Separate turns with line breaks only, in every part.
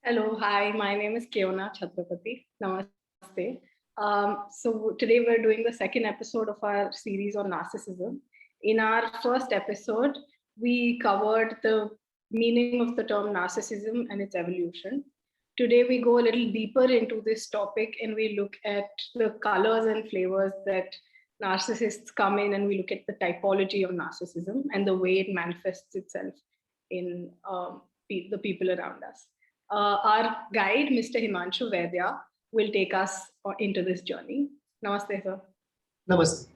Hello, hi, my name is Keona Chhatrapati. Namaste. So today we're doing the second episode of our series on narcissism. In our first episode, we covered the meaning of the term narcissism and its evolution. Today we go a little deeper into this topic and we look at the colors and flavors that narcissists come in, and we look at the typology of narcissism and the way it manifests itself in the people around us. Our guide, Mr. Himanshu Vaidya, will take us into this journey. Namaste, sir.
Namaste.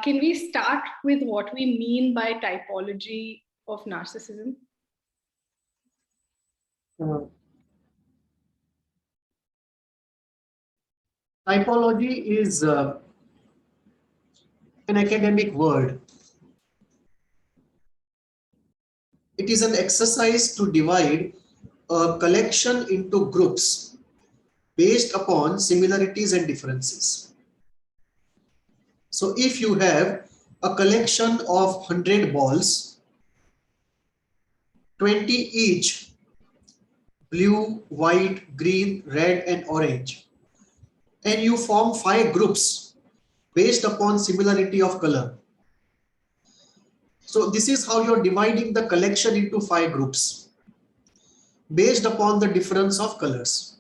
Can we start with what we mean by typology of narcissism?
Typology is an academic word. It is an exercise to divide a collection into groups based upon similarities and differences. So if you have a collection of 100 balls, 20 each, blue, white, green, red, and orange, and you form 5 groups based upon similarity of color. So this is how you're dividing the collection into 5 groups based upon the difference of colors.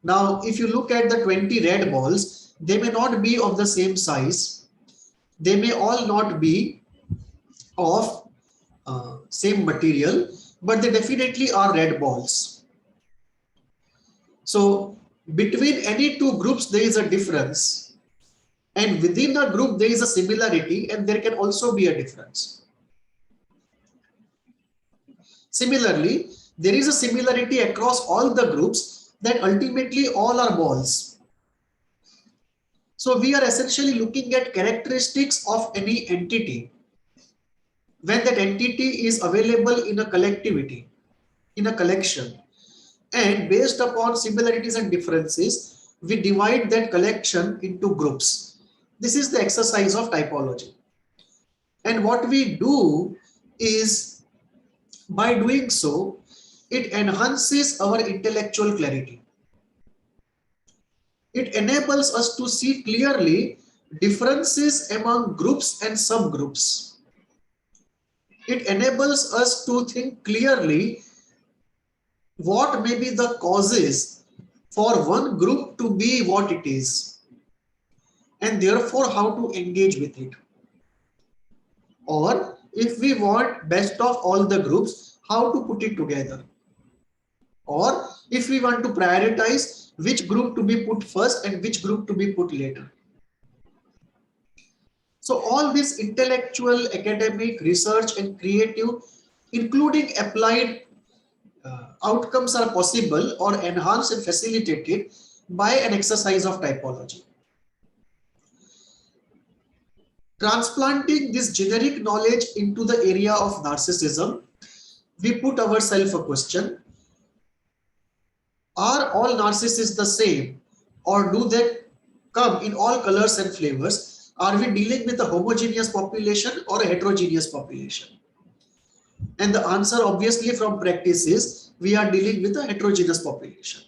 Now, if you look at the 20 red balls, they may not be of the same size. They may all not be of same material, but they definitely are red balls. So between any two groups, there is a difference. And within a group, there is a similarity, and there can also be a difference. Similarly, there is a similarity across all the groups that ultimately all are balls. So we are essentially looking at characteristics of any entity when that entity is available in a collectivity, in a collection. And based upon similarities and differences, we divide that collection into groups. This is the exercise of typology. And what we do is, by doing so, it enhances our intellectual clarity. It enables us to see clearly differences among groups and subgroups. It enables us to think clearly what may be the causes for one group to be what it is, and therefore how to engage with it. Or if we want best of all the groups, how to put it together. Or if we want to prioritize which group to be put first and which group to be put later. So all this intellectual, academic, research and creative, including applied outcomes are possible or enhanced and facilitated by an exercise of typology. Transplanting this generic knowledge into the area of narcissism, we put ourselves a question: are all narcissists the same, or do they come in all colors and flavors? Are we dealing with a homogeneous population or a heterogeneous population? And the answer obviously from practice is we are dealing with a heterogeneous population.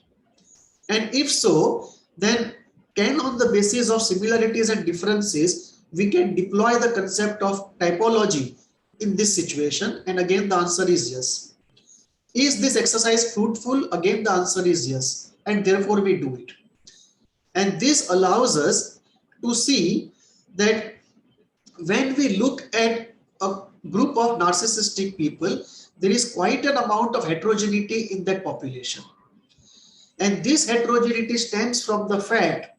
And if so, then can, on the basis of similarities and differences, we can deploy the concept of typology in this situation? And again, the answer is yes. Is this exercise fruitful? Again, the answer is yes. And therefore, we do it. And this allows us to see that when we look at a group of narcissistic people, there is quite an amount of heterogeneity in that population. And this heterogeneity stems from the fact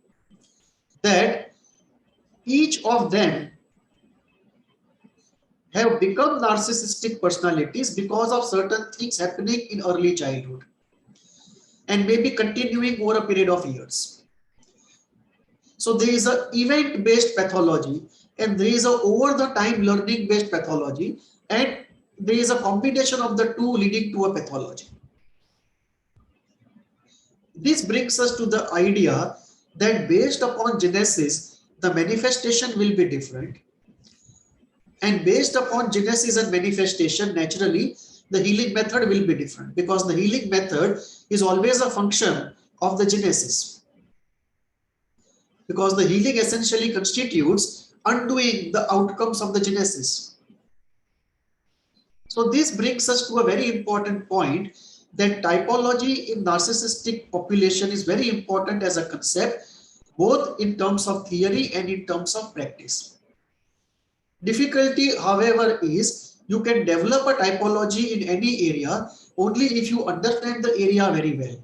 that each of them have become narcissistic personalities because of certain things happening in early childhood and maybe continuing over a period of years. So there is an event-based pathology, and there is a over-the-time learning-based pathology, and there is a combination of the two leading to a pathology. This brings us to the idea that based upon genesis, the manifestation will be different. And based upon genesis and manifestation, naturally, the healing method will be different, because the healing method is always a function of the genesis. Because the healing essentially constitutes undoing the outcomes of the genesis. So this brings us to a very important point, that typology in narcissistic population is very important as a concept, both in terms of theory and in terms of practice. Difficulty, however, is you can develop a typology in any area only if you understand the area very well.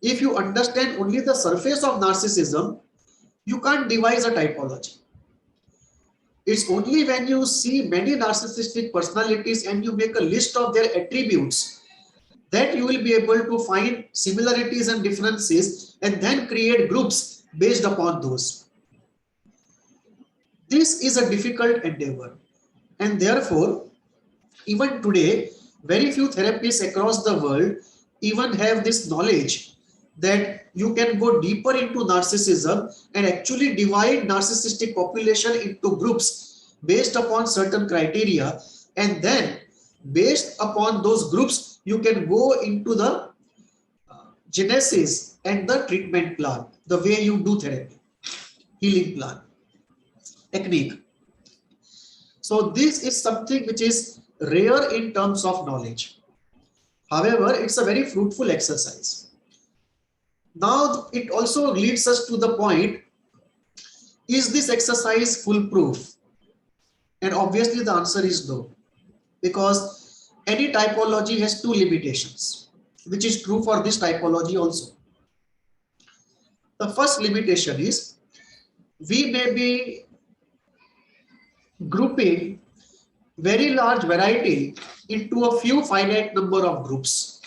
If you understand only the surface of narcissism, you can't devise a typology. It's only when you see many narcissistic personalities and you make a list of their attributes that you will be able to find similarities and differences and then create groups based upon those. This is a difficult endeavor, and therefore, even today, very few therapists across the world even have this knowledge that you can go deeper into narcissism and actually divide narcissistic population into groups based upon certain criteria, and then based upon those groups you can go into the genesis and the treatment plan, the way you do therapy, healing plan, technique. So this is something which is rare in terms of knowledge. However, it's a very fruitful exercise. Now it also leads us to the point, is this exercise foolproof? And obviously the answer is no, because any typology has two limitations, which is true for this typology also. The first limitation is we may be grouping very large variety into a few finite number of groups,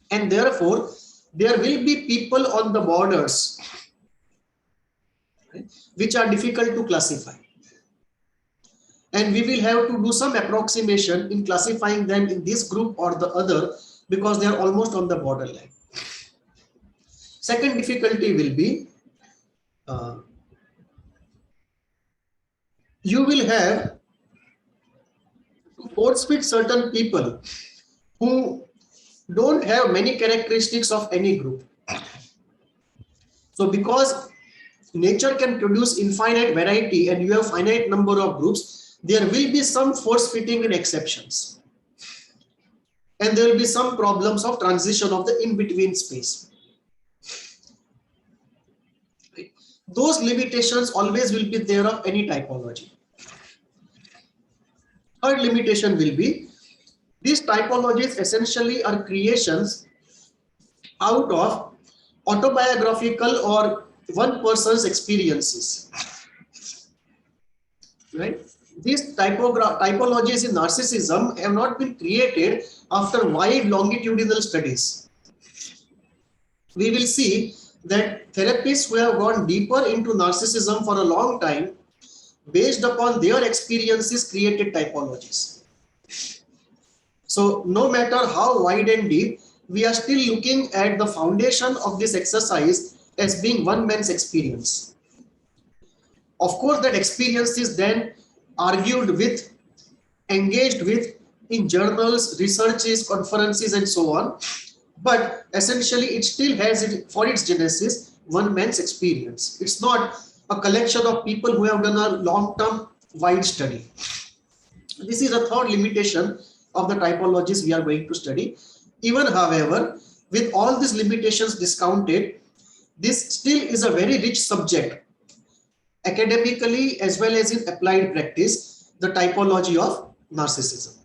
and therefore there will be people on the borders, right, which are difficult to classify, and we will have to do some approximation in classifying them in this group or the other, because they are almost on the borderline. Second difficulty will be you will have to force fit certain people who don't have many characteristics of any group. So because nature can produce infinite variety and you have finite number of groups, there will be some force fitting in exceptions, and there will be some problems of transition of the in-between space. Those limitations always will be there of any typology. Third limitation will be, these typologies essentially are creations out of autobiographical or one person's experiences, right? These typologies in narcissism have not been created after wide longitudinal studies. We will see that therapists who have gone deeper into narcissism for a long time, based upon their experiences, created typologies. So no matter how wide and deep, we are still looking at the foundation of this exercise as being one man's experience. Of course, that experience is then argued with, engaged with in journals, researches, conferences, and so on. But essentially, it still has it for its genesis one man's experience. It's not a collection of people who have done a long-term wide study. This is a third limitation of the typologies we are going to study. Even, however, with all these limitations discounted, this still is a very rich subject, academically as well as in applied practice, the typology of narcissism.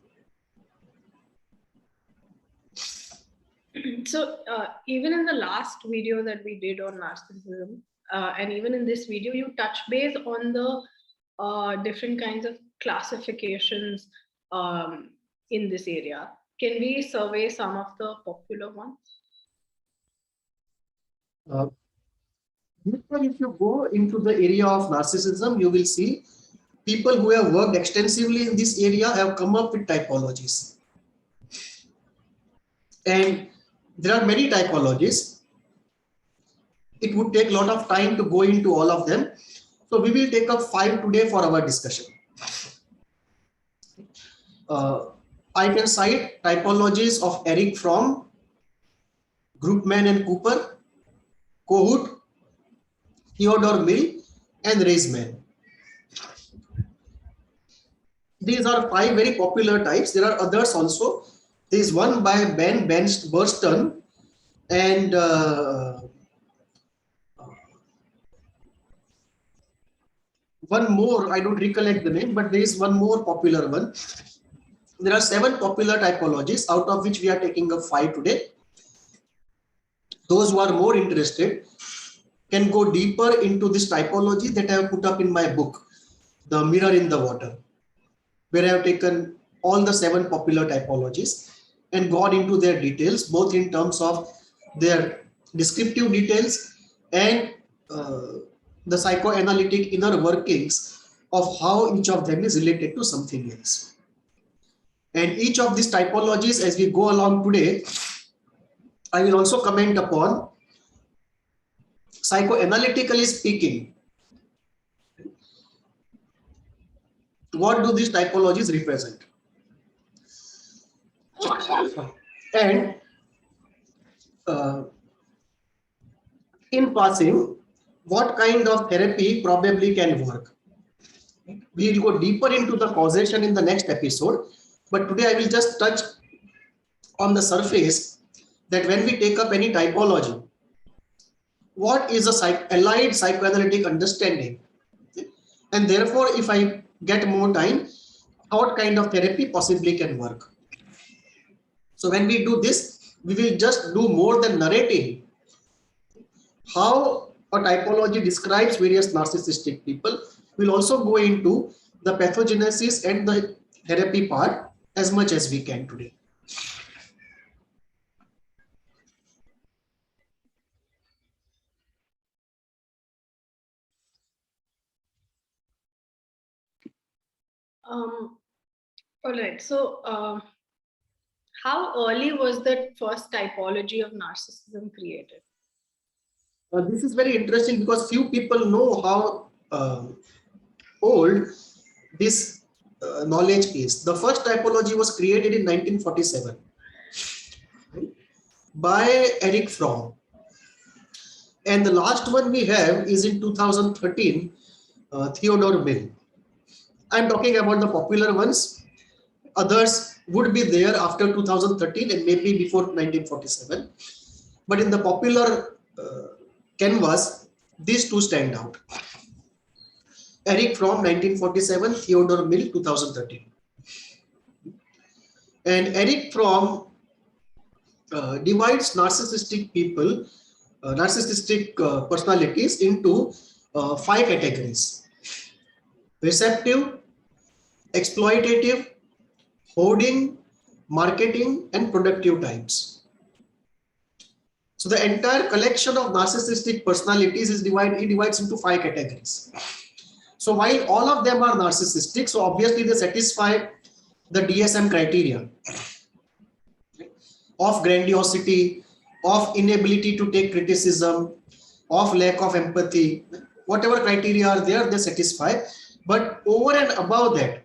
So even in the last video that we did on narcissism, and even in this video, you touch base on the different kinds of classifications in this area. Can we survey some of the popular ones?
If you go into the area of narcissism, you will see people who have worked extensively in this area have come up with typologies. And there are many typologies. It would take a lot of time to go into all of them. So we will take up 5 today for our discussion. I can cite typologies of Eric Fromm, Groupman and Cooper, Kohut, Theodore Mill, and Reisman. These are 5 very popular types. There are others also. There is one by Ben Burston and one more, I don't recollect the name, but there is one more popular one. There are 7 popular typologies, out of which we are taking up 5 today. Those who are more interested can go deeper into this typology that I have put up in my book, The Mirror in the Water, where I have taken all the 7 popular typologies and gone into their details, both in terms of their descriptive details and the psychoanalytic inner workings of how each of them is related to something else. And each of these typologies, as we go along today, I will also comment upon, psychoanalytically speaking, what do these typologies represent? And in passing, what kind of therapy probably can work? We will go deeper into the causation in the next episode, but today I will just touch on the surface that when we take up any typology, what is a allied psychoanalytic understanding? And therefore, if I get more time, what kind of therapy possibly can work? So when we do this, we will just do more than narrating how a typology describes various narcissistic people. We'll also go into the pathogenesis and the therapy part as much as we can today.
All right. So, how early was the first typology of narcissism created?
This is very interesting because few people know how old this knowledge is. The first typology was created in 1947 by Eric Fromm. And the last one we have is in 2013, Theodore Mill. I'm talking about the popular ones. Others would be there after 2013 and maybe before 1947. But in the popular canvas, these two stand out. Eric Fromm 1947, Theodore Mill 2013. And Eric Fromm divides narcissistic people, narcissistic personalities into 5 categories: receptive, exploitative, hoarding, marketing, and productive types. So the entire collection of narcissistic personalities is he divides into 5 categories. So while all of them are narcissistic, so obviously they satisfy the DSM criteria of grandiosity, of inability to take criticism, of lack of empathy, whatever criteria are there, they satisfy. But over and above that,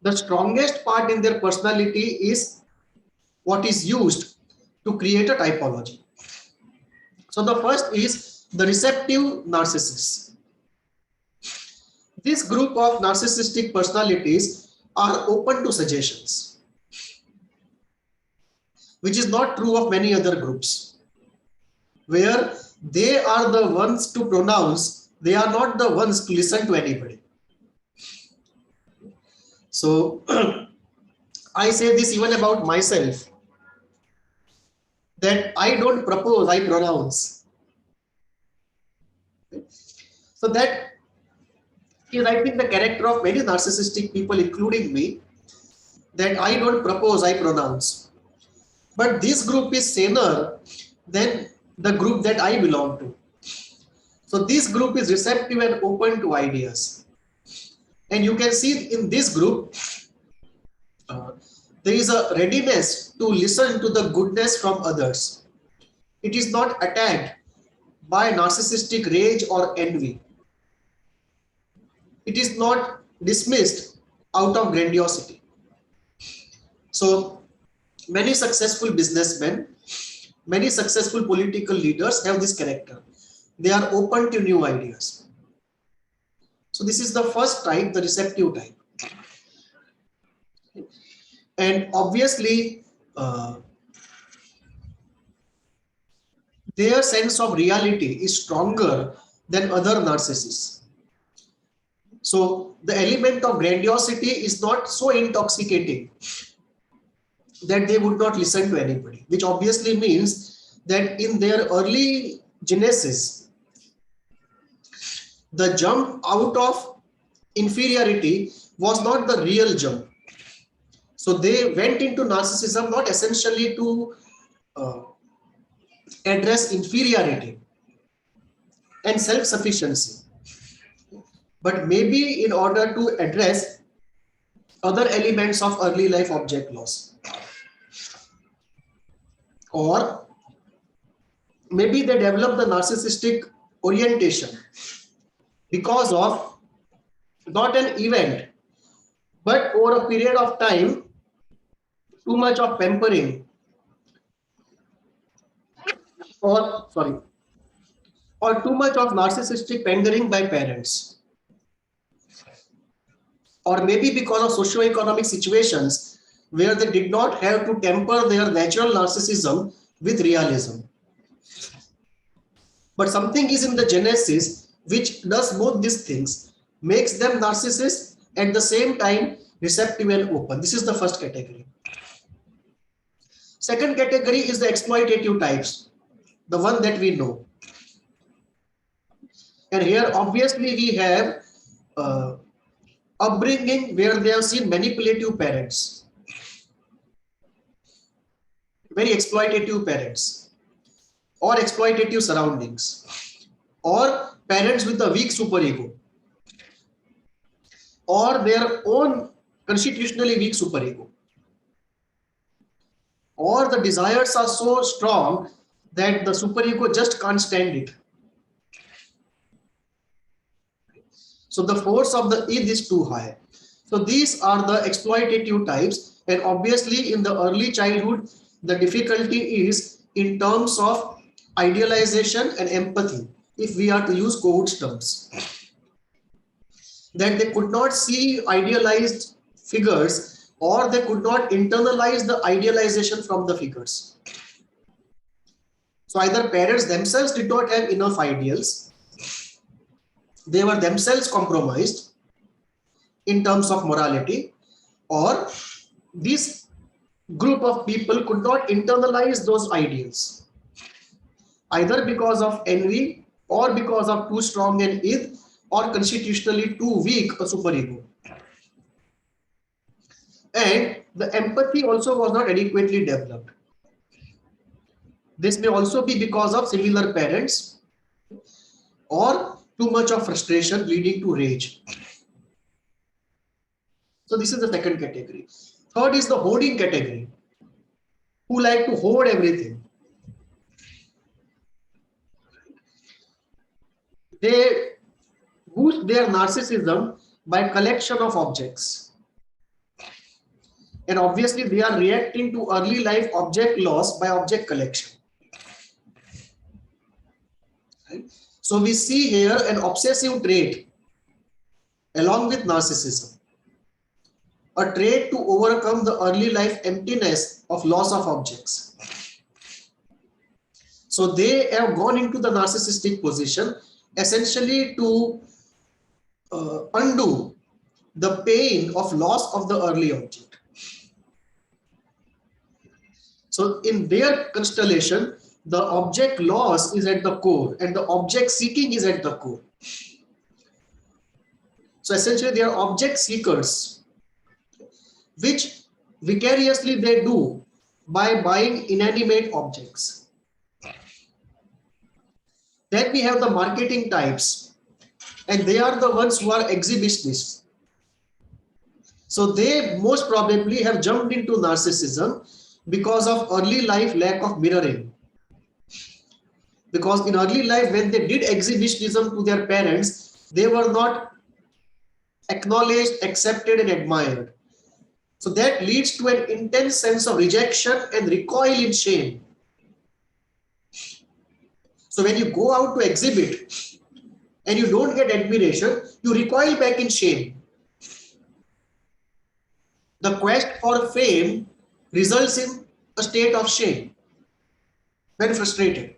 the strongest part in their personality is what is used to create a typology. So the first is the receptive narcissists. This group of narcissistic personalities are open to suggestions, which is not true of many other groups, where they are the ones to pronounce, they are not the ones to listen to anybody. So I say this even about myself, that I don't propose, I pronounce. So that is, I think, the character of many narcissistic people, including me, that I don't propose, I pronounce. But this group is saner than the group that I belong to. So this group is receptive and open to ideas. And you can see in this group, there is a readiness to listen to the goodness from others. It is not attacked by narcissistic rage or envy. It is not dismissed out of grandiosity. So many successful businessmen, many successful political leaders have this character. They are open to new ideas. So this is the first type, the receptive type. And obviously, their sense of reality is stronger than other narcissists. So the element of grandiosity is not so intoxicating that they would not listen to anybody, which obviously means that in their early genesis, the jump out of inferiority was not the real jump. So they went into narcissism not essentially to address inferiority and self-sufficiency, but maybe in order to address other elements of early life object loss. Or maybe they develop the narcissistic orientation because of not an event, but over a period of time, too much of pampering or too much of narcissistic pandering by parents. Or maybe because of socio-economic situations where they did not have to temper their natural narcissism with realism. But something is in the genesis which does both these things, makes them narcissists at the same time receptive and open. This is the first category. Second category is the exploitative types, the one that we know. And here obviously we have upbringing where they have seen manipulative parents, very exploitative parents, or exploitative surroundings, or parents with a weak superego, or their own constitutionally weak superego, or the desires are so strong that the superego just can't stand it. So the force of the id is too high. So these are the exploitative types, and obviously in the early childhood, the difficulty is in terms of idealization and empathy, if we are to use Coates terms, that they could not see idealized figures or they could not internalize the idealization from the figures. So either parents themselves did not have enough ideals, they were themselves compromised in terms of morality, or this group of people could not internalize those ideals, either because of envy or because of too strong an id or constitutionally too weak a superego. And the empathy also was not adequately developed. This may also be because of similar parents or too much of frustration leading to rage. So this is the second category. Third is the hoarding category, who like to hoard everything. They boost their narcissism by collection of objects. And obviously they are reacting to early life object loss by object collection. Right? So we see here an obsessive trait along with narcissism, a trait to overcome the early life emptiness of loss of objects. So they have gone into the narcissistic position essentially to undo the pain of loss of the early object. So in their constellation, the object loss is at the core and the object seeking is at the core. So essentially they are object seekers, which vicariously they do by buying inanimate objects. Then we have the marketing types, and they are the ones who are exhibitionists. So they most probably have jumped into narcissism because of early life lack of mirroring. Because in early life, when they did exhibitionism to their parents, they were not acknowledged, accepted, and admired. So that leads to an intense sense of rejection and recoil in shame. So when you go out to exhibit and you don't get admiration, you recoil back in shame. The quest for fame results in a state of shame, very frustrated.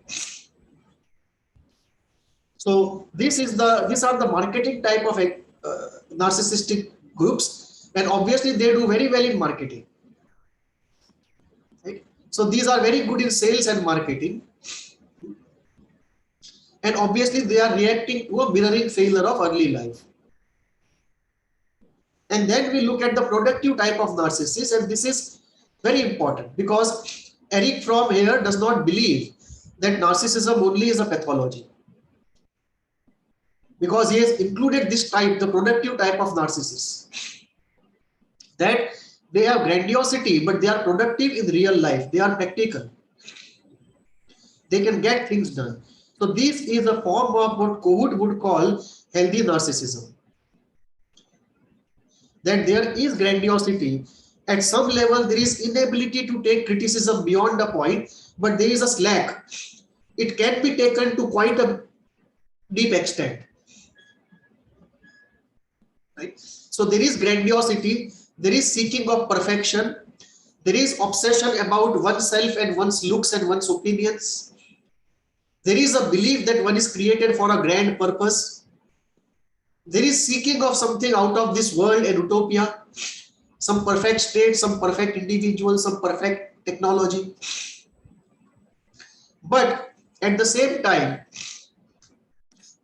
So these are the marketing type of narcissistic groups, and obviously they do very well in marketing. Right? So these are very good in sales and marketing, and obviously they are reacting to a mirroring failure of early life. And then we look at the productive type of narcissist, and this is very important because Eric Fromm here does not believe that narcissism only is a pathology, because he has included this type, the productive type of narcissists, that they have grandiosity, but they are productive in real life. They are practical. They can get things done. So this is a form of what Kohut would call healthy narcissism. That there is grandiosity. At some level, there is inability to take criticism beyond a point, but there is a slack. It can be taken to quite a deep extent. Right? So there is grandiosity, there is seeking of perfection, there is obsession about oneself and one's looks and one's opinions. There is a belief that one is created for a grand purpose. There is seeking of something out of this world, an utopia, some perfect state, some perfect individual, some perfect technology. But at the same time,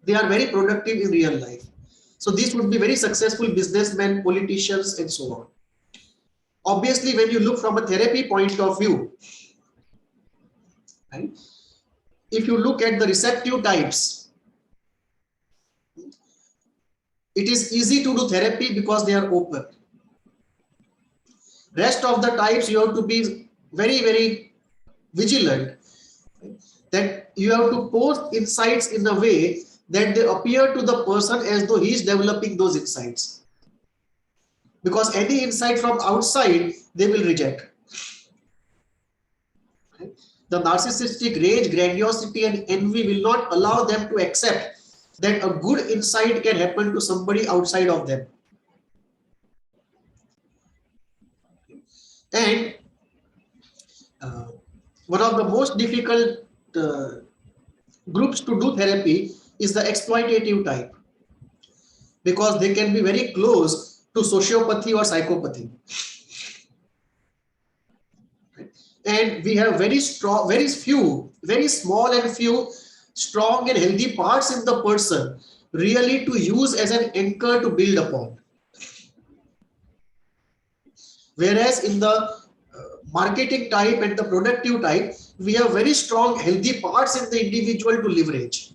they are very productive in real life. So these would be very successful businessmen, politicians, and so on. Obviously, when you look from a therapy point of view, right, if you look at the receptive types, it is easy to do therapy because they are open. Rest of the types, you have to be very, very vigilant, that you have to post insights in a way that they appear to the person as though he is developing those insights. Because any insight from outside, they will reject. The narcissistic rage, grandiosity, and envy will not allow them to accept that a good insight can happen to somebody outside of them. And one of the most difficult groups to do therapy is the exploitative type, because they can be very close to sociopathy or psychopathy. And we have very strong, very small and few strong and healthy parts in the person really to use as an anchor to build upon. Whereas in the marketing type and the productive type, we have very strong healthy parts in the individual to leverage.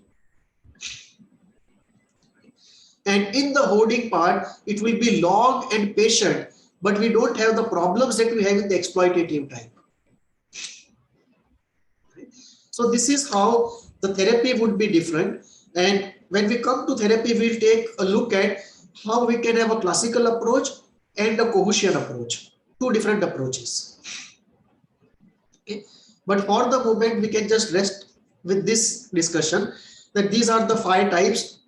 And in the hoarding part, it will be long and patient, but we don't have the problems that we have in the exploitative type. So this is how the therapy would be different. And when we come to therapy, we'll take a look at how we can have a classical approach and a Kohutian approach, two different approaches. Okay. But for the moment, we can just rest with this discussion that these are the 5 types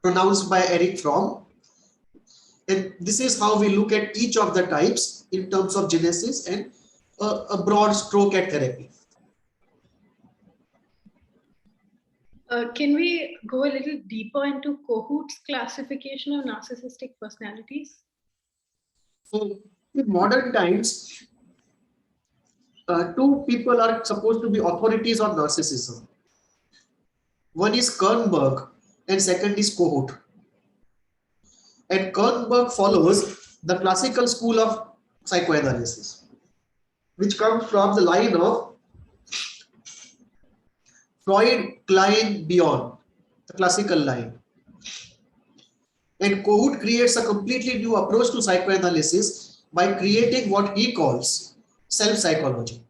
pronounced by Eric Fromm. And this is how we look at each of the types in terms of genesis and a broad stroke at therapy.
Can we go a little deeper into Kohut's classification of narcissistic personalities?
So in modern times, 2 people are supposed to be authorities on narcissism. One is Kernberg and second is Kohut. And Kernberg follows the classical school of psychoanalysis, which comes from the line of Freud, Klein, Bion, the classical line. And Kohut creates a completely new approach to psychoanalysis by creating what he calls self-psychology.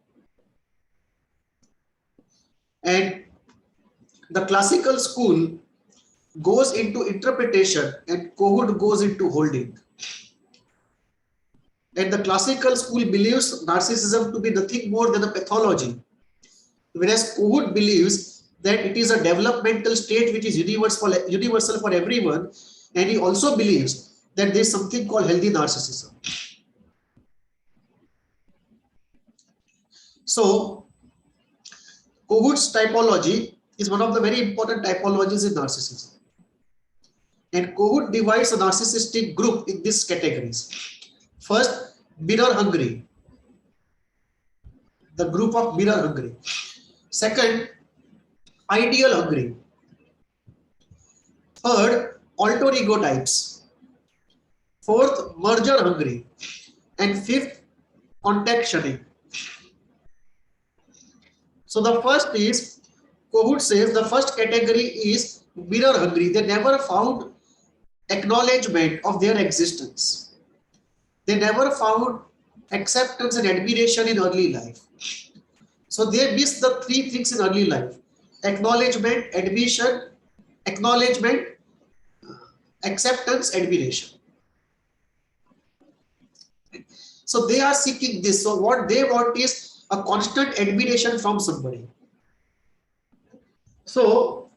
And the classical school goes into interpretation and Kohut goes into holding. And the classical school believes narcissism to be nothing more than a pathology, whereas Kohut believes that it is a developmental state which is universal for everyone, and he also believes that there is something called healthy narcissism. So Kohut's typology is one of the very important typologies in narcissism. And Kohut divides a narcissistic group in these categories. First, mirror hungry, the group of mirror hungry. Second, ideal hungry. Third, alter ego types. Fourth, merger hungry. And fifth, contact shunning. So the first is, Kohut says the first category is mirror hungry. They never found acknowledgement of their existence. They never found acceptance and admiration in early life. So they miss the three things in early life: acknowledgement, admission, acknowledgement, acceptance, admiration. So they are seeking this. So what they want is a constant admiration from somebody. So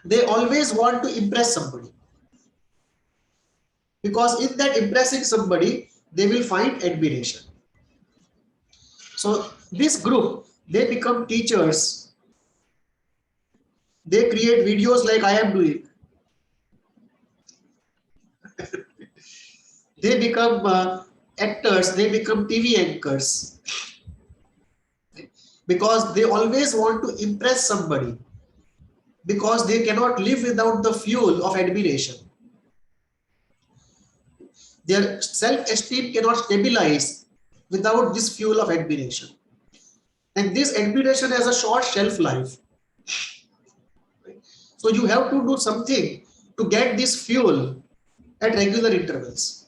they always want to impress somebody, because in that impressing somebody, they will find admiration. So this group, they become teachers. They create videos like I am doing. They become actors, they become TV anchors, because they always want to impress somebody, because they cannot live without the fuel of admiration. Their self-esteem cannot stabilize without this fuel of admiration. And this admiration has a short shelf life. So you have to do something to get this fuel at regular intervals.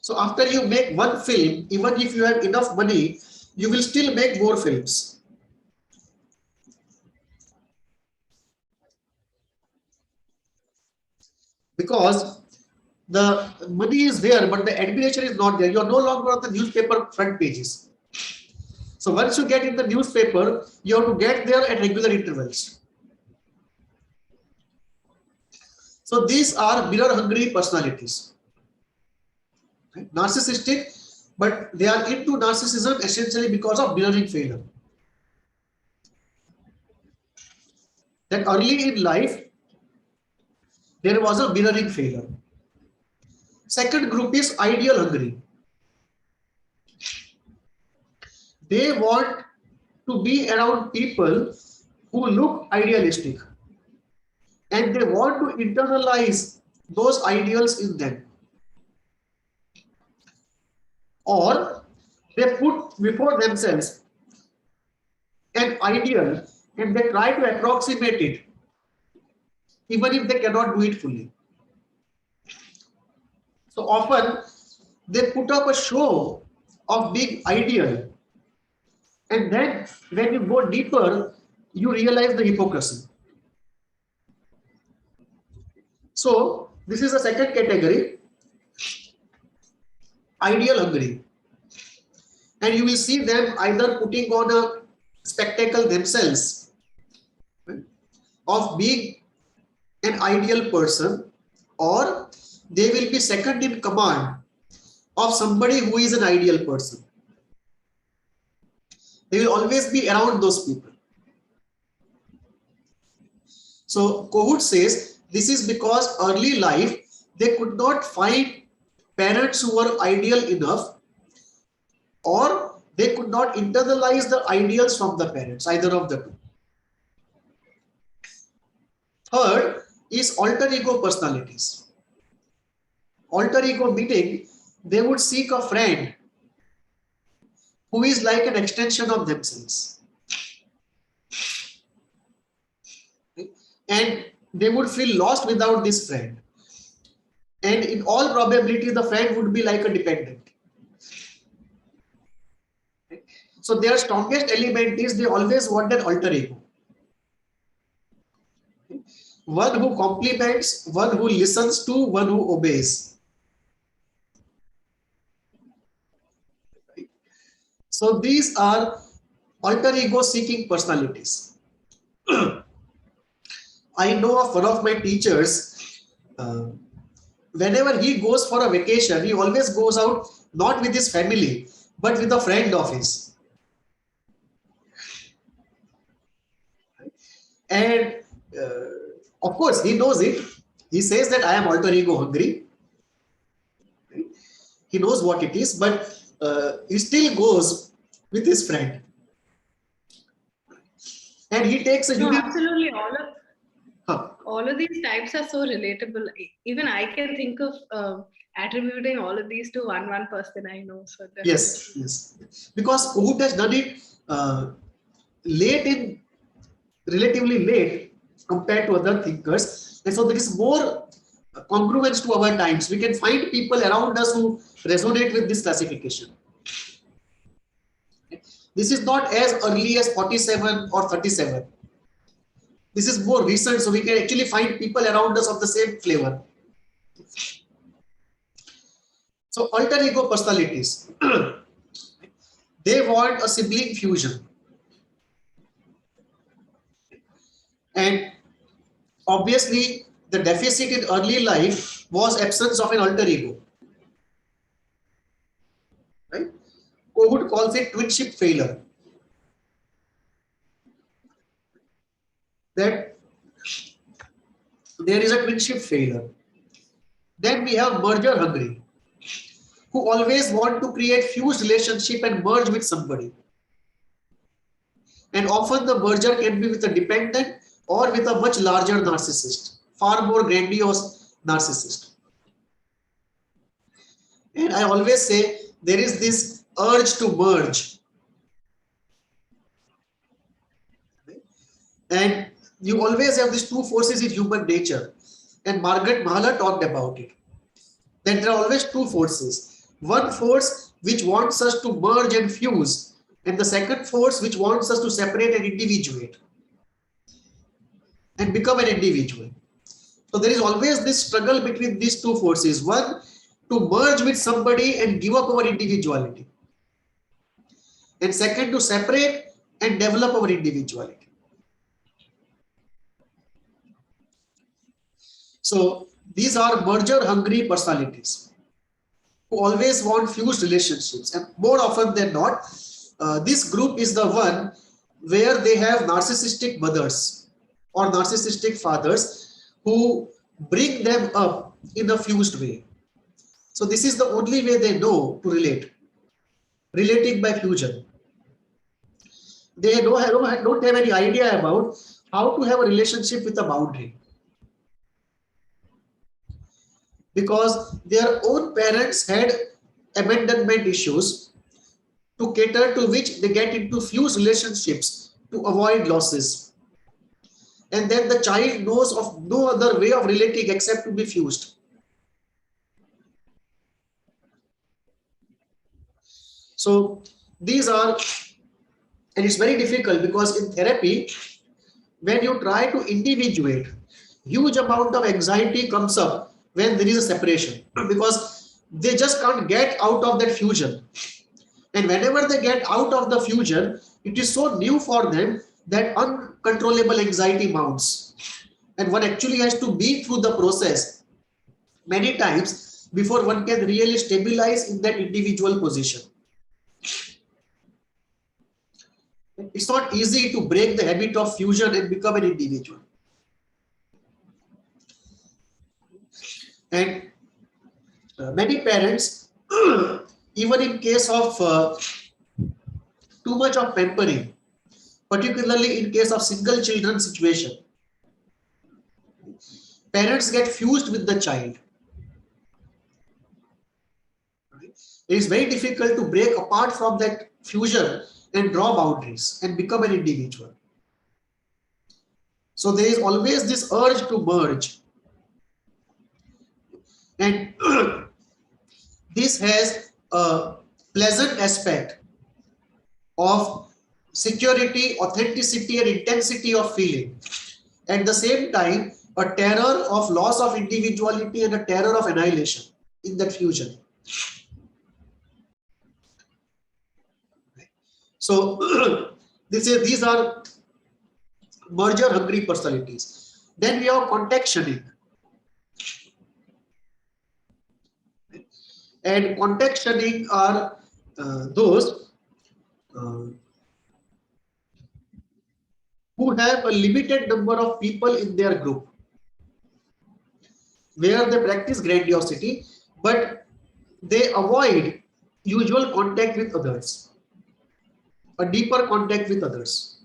So after you make one film, even if you have enough money, you will still make more films. Because the money is there, but the admiration is not there. You are no longer on the newspaper front pages. So once you get in the newspaper, you have to get there at regular intervals. So these are mirror hungry personalities. Narcissistic, but they are into narcissism essentially because of mirroring failure. That early in life, there was a mirroring failure. Second group is ideal hungry. They want to be around people who look idealistic, and they want to internalize those ideals in them. Or they put before themselves an ideal and they try to approximate it, even if they cannot do it fully. So often they put up a show of being ideal, and then when you go deeper, you realize the hypocrisy. So this is the second category, ideal hungry. And you will see them either putting on a spectacle themselves of being an ideal person, or they will be second in command of somebody who is an ideal person. They will always be around those people. So Kohut says this is because early life they could not find parents who were ideal enough, or they could not internalize the ideals from the parents, either of the two. Third is alter ego personalities. Alter ego meaning they would seek a friend who is like an extension of themselves. And they would feel lost without this friend. And in all probability, the friend would be like a dependent. So their strongest element is they always want an alter ego. One who compliments, one who listens to, one who obeys. So these are alter ego seeking personalities. I know of one of my teachers, whenever he goes for a vacation, he always goes out not with his family, but with a friend of his. And of course, he knows it. He says that I am alter ego hungry. He knows what it is, but he still goes with his friend. And he takes a unique...
Absolutely. All of these types are so relatable. Even I can think of attributing all of these to one person I know. So
yes. Because Kohut has done it relatively late compared to other thinkers. And so there is more congruence to our times. We can find people around us who resonate with this classification. This is not as early as 47 or 37. This is more recent, so we can actually find people around us of the same flavor. So alter ego personalities, they want a sibling fusion. And obviously, the deficit in early life was absence of an alter ego. Right? Kohut calls it twinship failure. That there is a twinship failure. Then we have merger hungry, who always want to create fused relationship and merge with somebody. And often the merger can be with a dependent or with a much larger narcissist, far more grandiose narcissist. And I always say there is this urge to merge. And you always have these two forces in human nature. And Margaret Mahler talked about it. That there are always two forces. One force which wants us to merge and fuse, and the second force which wants us to separate and individuate and become an individual. So there is always this struggle between these two forces. One, to merge with somebody and give up our individuality. And second, to separate and develop our individuality. So these are merger hungry personalities who always want fused relationships, and more often than not, this group is the one where they have narcissistic mothers or narcissistic fathers who bring them up in a fused way. So this is the only way they know to relate, relating by fusion. They don't have any idea about how to have a relationship with a boundary, because their own parents had abandonment issues, to cater to which they get into fused relationships to avoid losses. And then the child knows of no other way of relating except to be fused. So these are, and it's very difficult because in therapy, when you try to individuate, huge amount of anxiety comes up when there is a separation, because they just can't get out of that fusion. And whenever they get out of the fusion, it is so new for them that uncontrollable anxiety mounts. And one actually has to be through the process many times before one can really stabilize in that individual position. It's not easy to break the habit of fusion and become an individual. And many parents, even in case of too much of pampering, particularly in case of single children situation, parents get fused with the child. It is very difficult to break apart from that fusion and draw boundaries and become an individual. So there is always this urge to merge. And this has a pleasant aspect of security, authenticity, and intensity of feeling. At the same time, a terror of loss of individuality and a terror of annihilation in that fusion. So these are merger hungry personalities. Then we have contextioning. And contextioning are those who have a limited number of people in their group, where they practice grandiosity, but they avoid usual contact with others, a deeper contact with others.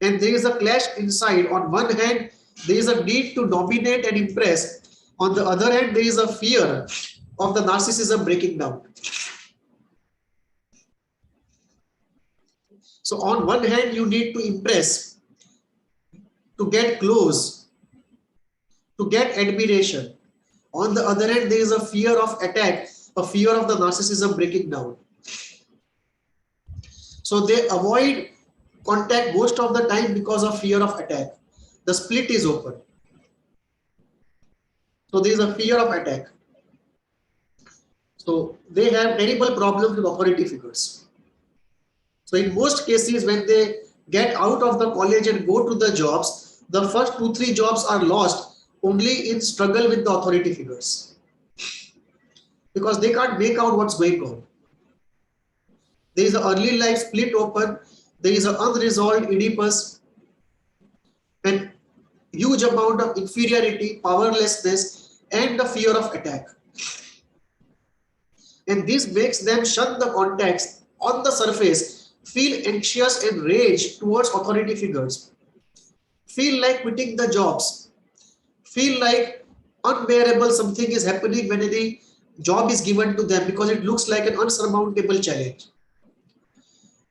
And there is a clash inside. On one hand, there is a need to dominate and impress. On the other hand, there is a fear of the narcissism breaking down. So on one hand, you need to impress, to get close, to get admiration. On the other hand, there is a fear of attack, a fear of the narcissism breaking down. So they avoid contact most of the time because of fear of attack. The split is open. So there is a fear of attack. So they have terrible problems with authority figures. So in most cases, when they get out of the college and go to the jobs, the first 2-3 jobs are lost only in struggle with the authority figures, because they can't make out what's going on. There is an early life split open, there is an unresolved Oedipus, and huge amount of inferiority, powerlessness, and the fear of attack. And this makes them shun the contacts on the surface, feel anxious and rage towards authority figures, feel like quitting the jobs, feel like unbearable something is happening when any job is given to them, because it looks like an unsurmountable challenge.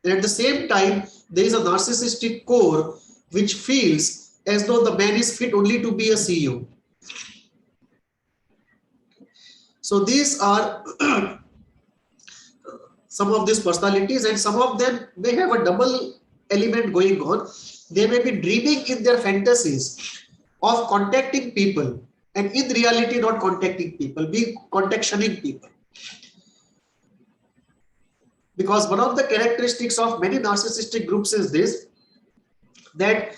And at the same time, there is a narcissistic core which feels as though the man is fit only to be a CEO. So these are some of these personalities, and some of them may have a double element going on. They may be dreaming in their fantasies of contacting people, and in reality not contacting people, be contactioning people. Because one of the characteristics of many narcissistic groups is this, that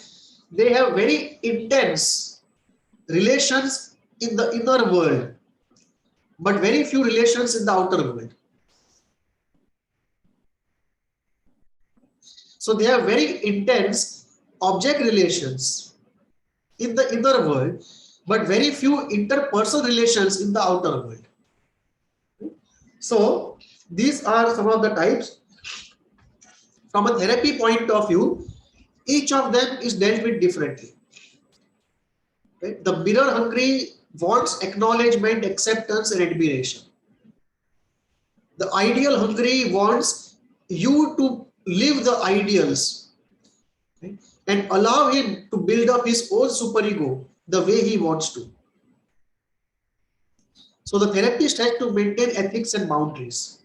they have very intense relations in the inner world, but very few relations in the outer world. So they have very intense object relations in the inner world, but very few interpersonal relations in the outer world. So these are some of the types. From a therapy point of view, each of them is dealt with differently. Okay? The mirror hungry wants acknowledgement, acceptance, and admiration. The ideal hungry wants you to live the ideals, okay, and allow him to build up his own superego the way he wants to. So the therapist has to maintain ethics and boundaries.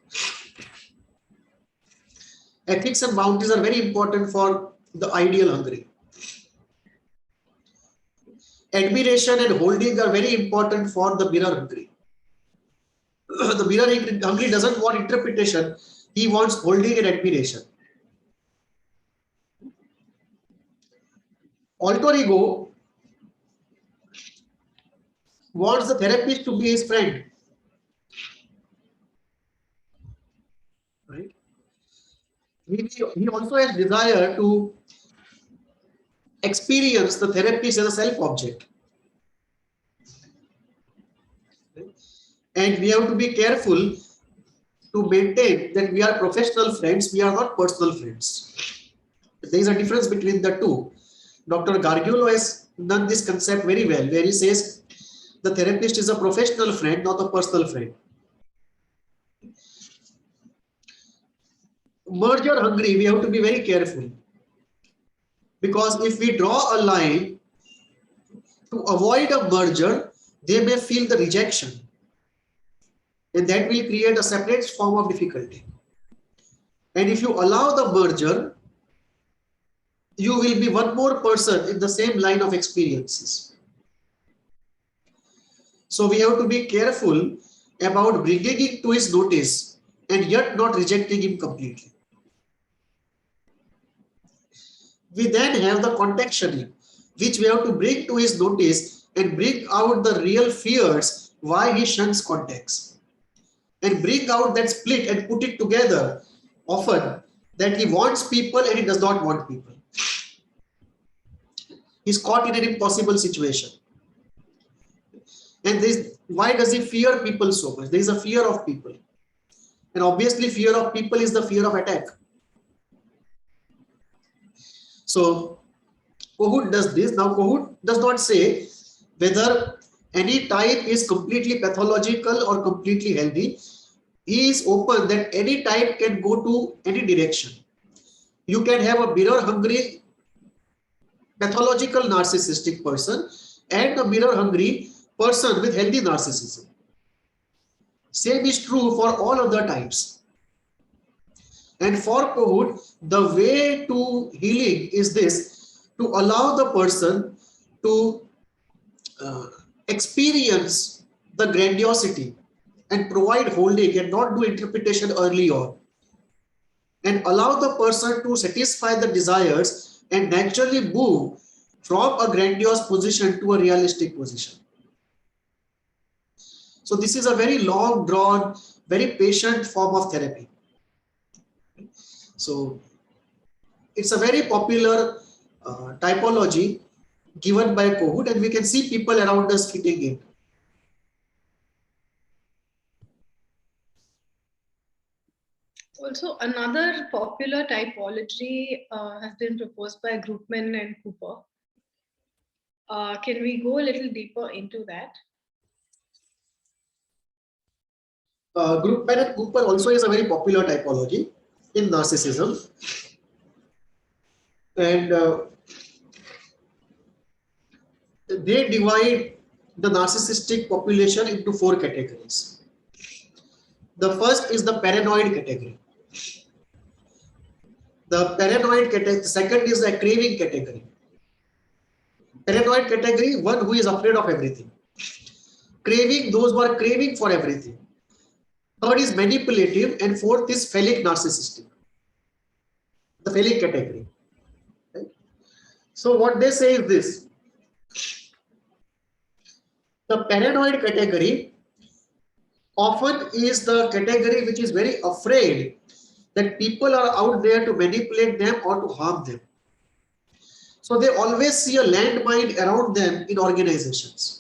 Ethics and boundaries are very important for the ideal hungry. Admiration and holding are very important for the mirror hungry. The mirror hungry doesn't want interpretation, he wants holding and admiration. Alter ego wants the therapist to be his friend. Right? He also has desire to experience the therapist as a self-object. And we have to be careful to maintain that we are professional friends, we are not personal friends. There is a difference between the two. Dr. Gargiulo has done this concept very well, where he says the therapist is a professional friend, not a personal friend. Merger hungry, we have to be very careful, because if we draw a line to avoid a merger, they may feel the rejection, and that will create a separate form of difficulty. And if you allow the merger, you will be one more person in the same line of experiences. So we have to be careful about bringing it to his notice and yet not rejecting him completely. We then have the contextually, which we have to bring to his notice and bring out the real fears why he shuns context, and bring out that split and put it together often, that he wants people and he does not want people. He's caught in an impossible situation. And why does he fear people so much? There is a fear of people. And obviously fear of people is the fear of attack. So Kohut does this. Now Kohut does not say whether any type is completely pathological or completely healthy. He is open that any type can go to any direction. You can have a mirror-hungry pathological narcissistic person and a mirror-hungry person with healthy narcissism. Same is true for all other types. And for Kohut, the way to healing is this: to allow the person to experience the grandiosity and provide holding and not do interpretation early on, and allow the person to satisfy the desires and naturally move from a grandiose position to a realistic position. So this is a very long drawn, very patient form of therapy. So it's a very popular typology given by Kohut, and we can see people around us fitting in.
Also, another popular typology has been proposed by Groupman and Cooper. Can we go a little deeper into that?
Groupman and Cooper also is a very popular typology in narcissism. And they divide the narcissistic population into 4 categories. The first is the paranoid category. The paranoid category. The second is the craving category. Paranoid category, one who is afraid of everything. Craving, those who are craving for everything. Third is manipulative, and fourth is phallic narcissistic. The phallic category. Right? So what they say is this: the paranoid category often is the category which is very afraid that people are out there to manipulate them or to harm them. So they always see a landmine around them in organizations.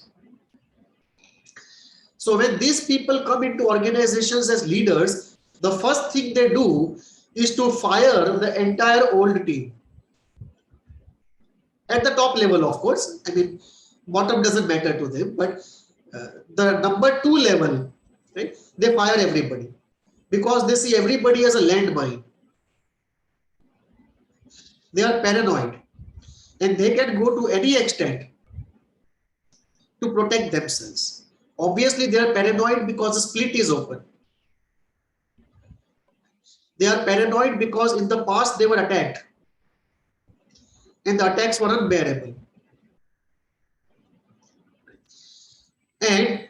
So when these people come into organizations as leaders, the first thing they do is to fire the entire old team. At the top level, of course. I mean, bottom doesn't matter to them, but the number 2 level, right? They fire everybody because they see everybody as a landmine. They are paranoid, and they can go to any extent to protect themselves. Obviously, they are paranoid because the split is open. They are paranoid because in the past they were attacked, and the attacks were unbearable. And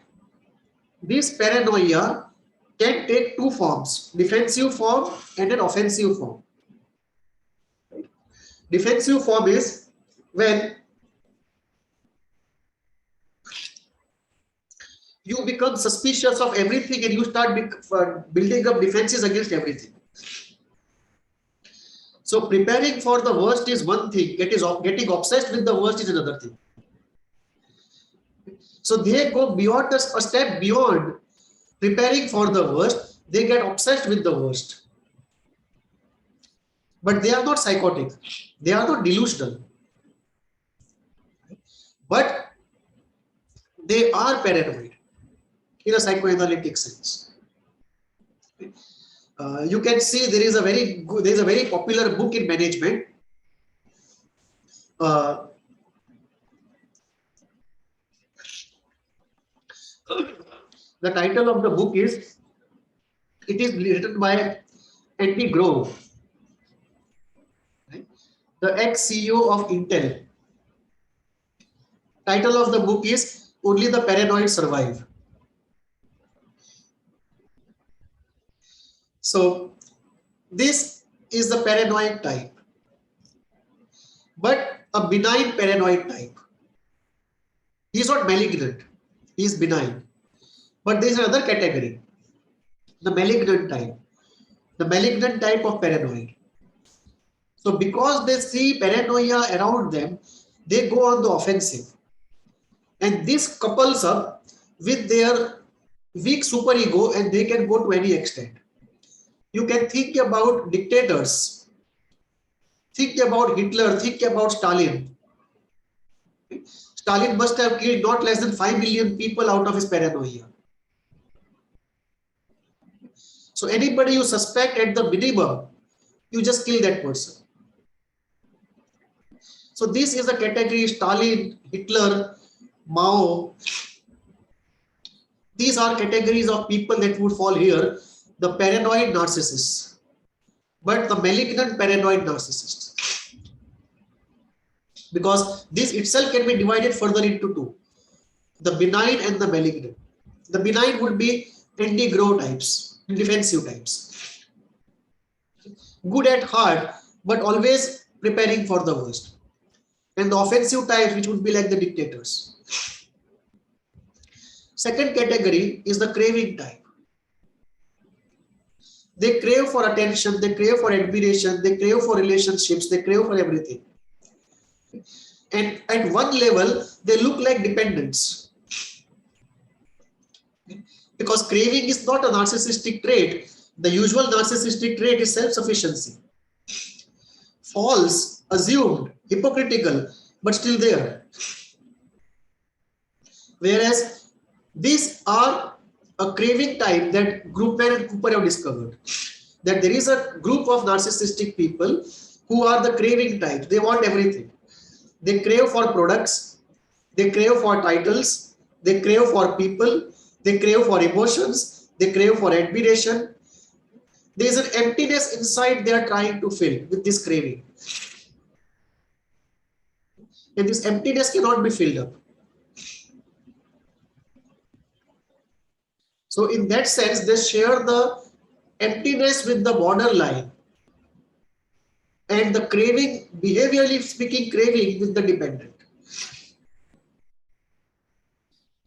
this paranoia can take 2 forms: defensive form and an offensive form. Right? Defensive form is when you become suspicious of everything and you start building up defenses against everything. So preparing for the worst is one thing, getting obsessed with the worst is another thing. So they go beyond a step beyond preparing for the worst, they get obsessed with the worst. But they are not psychotic, they are not delusional, but they are paranoid in a psychoanalytic sense. You can see there is a very popular book in management. The title of the book is, it is written by Andy Grove, right? The ex-CEO of Intel. Title of the book is Only the Paranoid Survive. So this is the paranoid type, but a benign paranoid type. He is not malignant, he is benign. But there is another category, the malignant type. The malignant type of paranoid. So because they see paranoia around them, they go on the offensive. And this couples up with their weak superego, and they can go to any extent. You can think about dictators, think about Hitler, think about Stalin. Stalin must have killed not less than 5 million people out of his paranoia. So anybody you suspect at the minimum, you just kill that person. So this is a category: Stalin, Hitler, Mao. These are categories of people that would fall here. The paranoid narcissists, but the malignant paranoid narcissists. Because this itself can be divided further into two: the benign and the malignant. The benign would be anti-grow types, defensive types. Good at heart, but always preparing for the worst. And the offensive types, which would be like the dictators. Second category is the craving type. They crave for attention, they crave for admiration, they crave for relationships, they crave for everything. And at one level, they look like dependents. Because craving is not a narcissistic trait. The usual narcissistic trait is self-sufficiency. False, assumed, hypocritical, but still there. Whereas these are a craving type that Groupman and Cooper have discovered. That there is a group of narcissistic people who are the craving type. They want everything. They crave for products, they crave for titles, they crave for people, they crave for emotions, they crave for admiration. There is an emptiness inside they are trying to fill with this craving. And this emptiness cannot be filled up. So in that sense, they share the emptiness with the borderline and the craving, behaviorally speaking, craving with the dependent.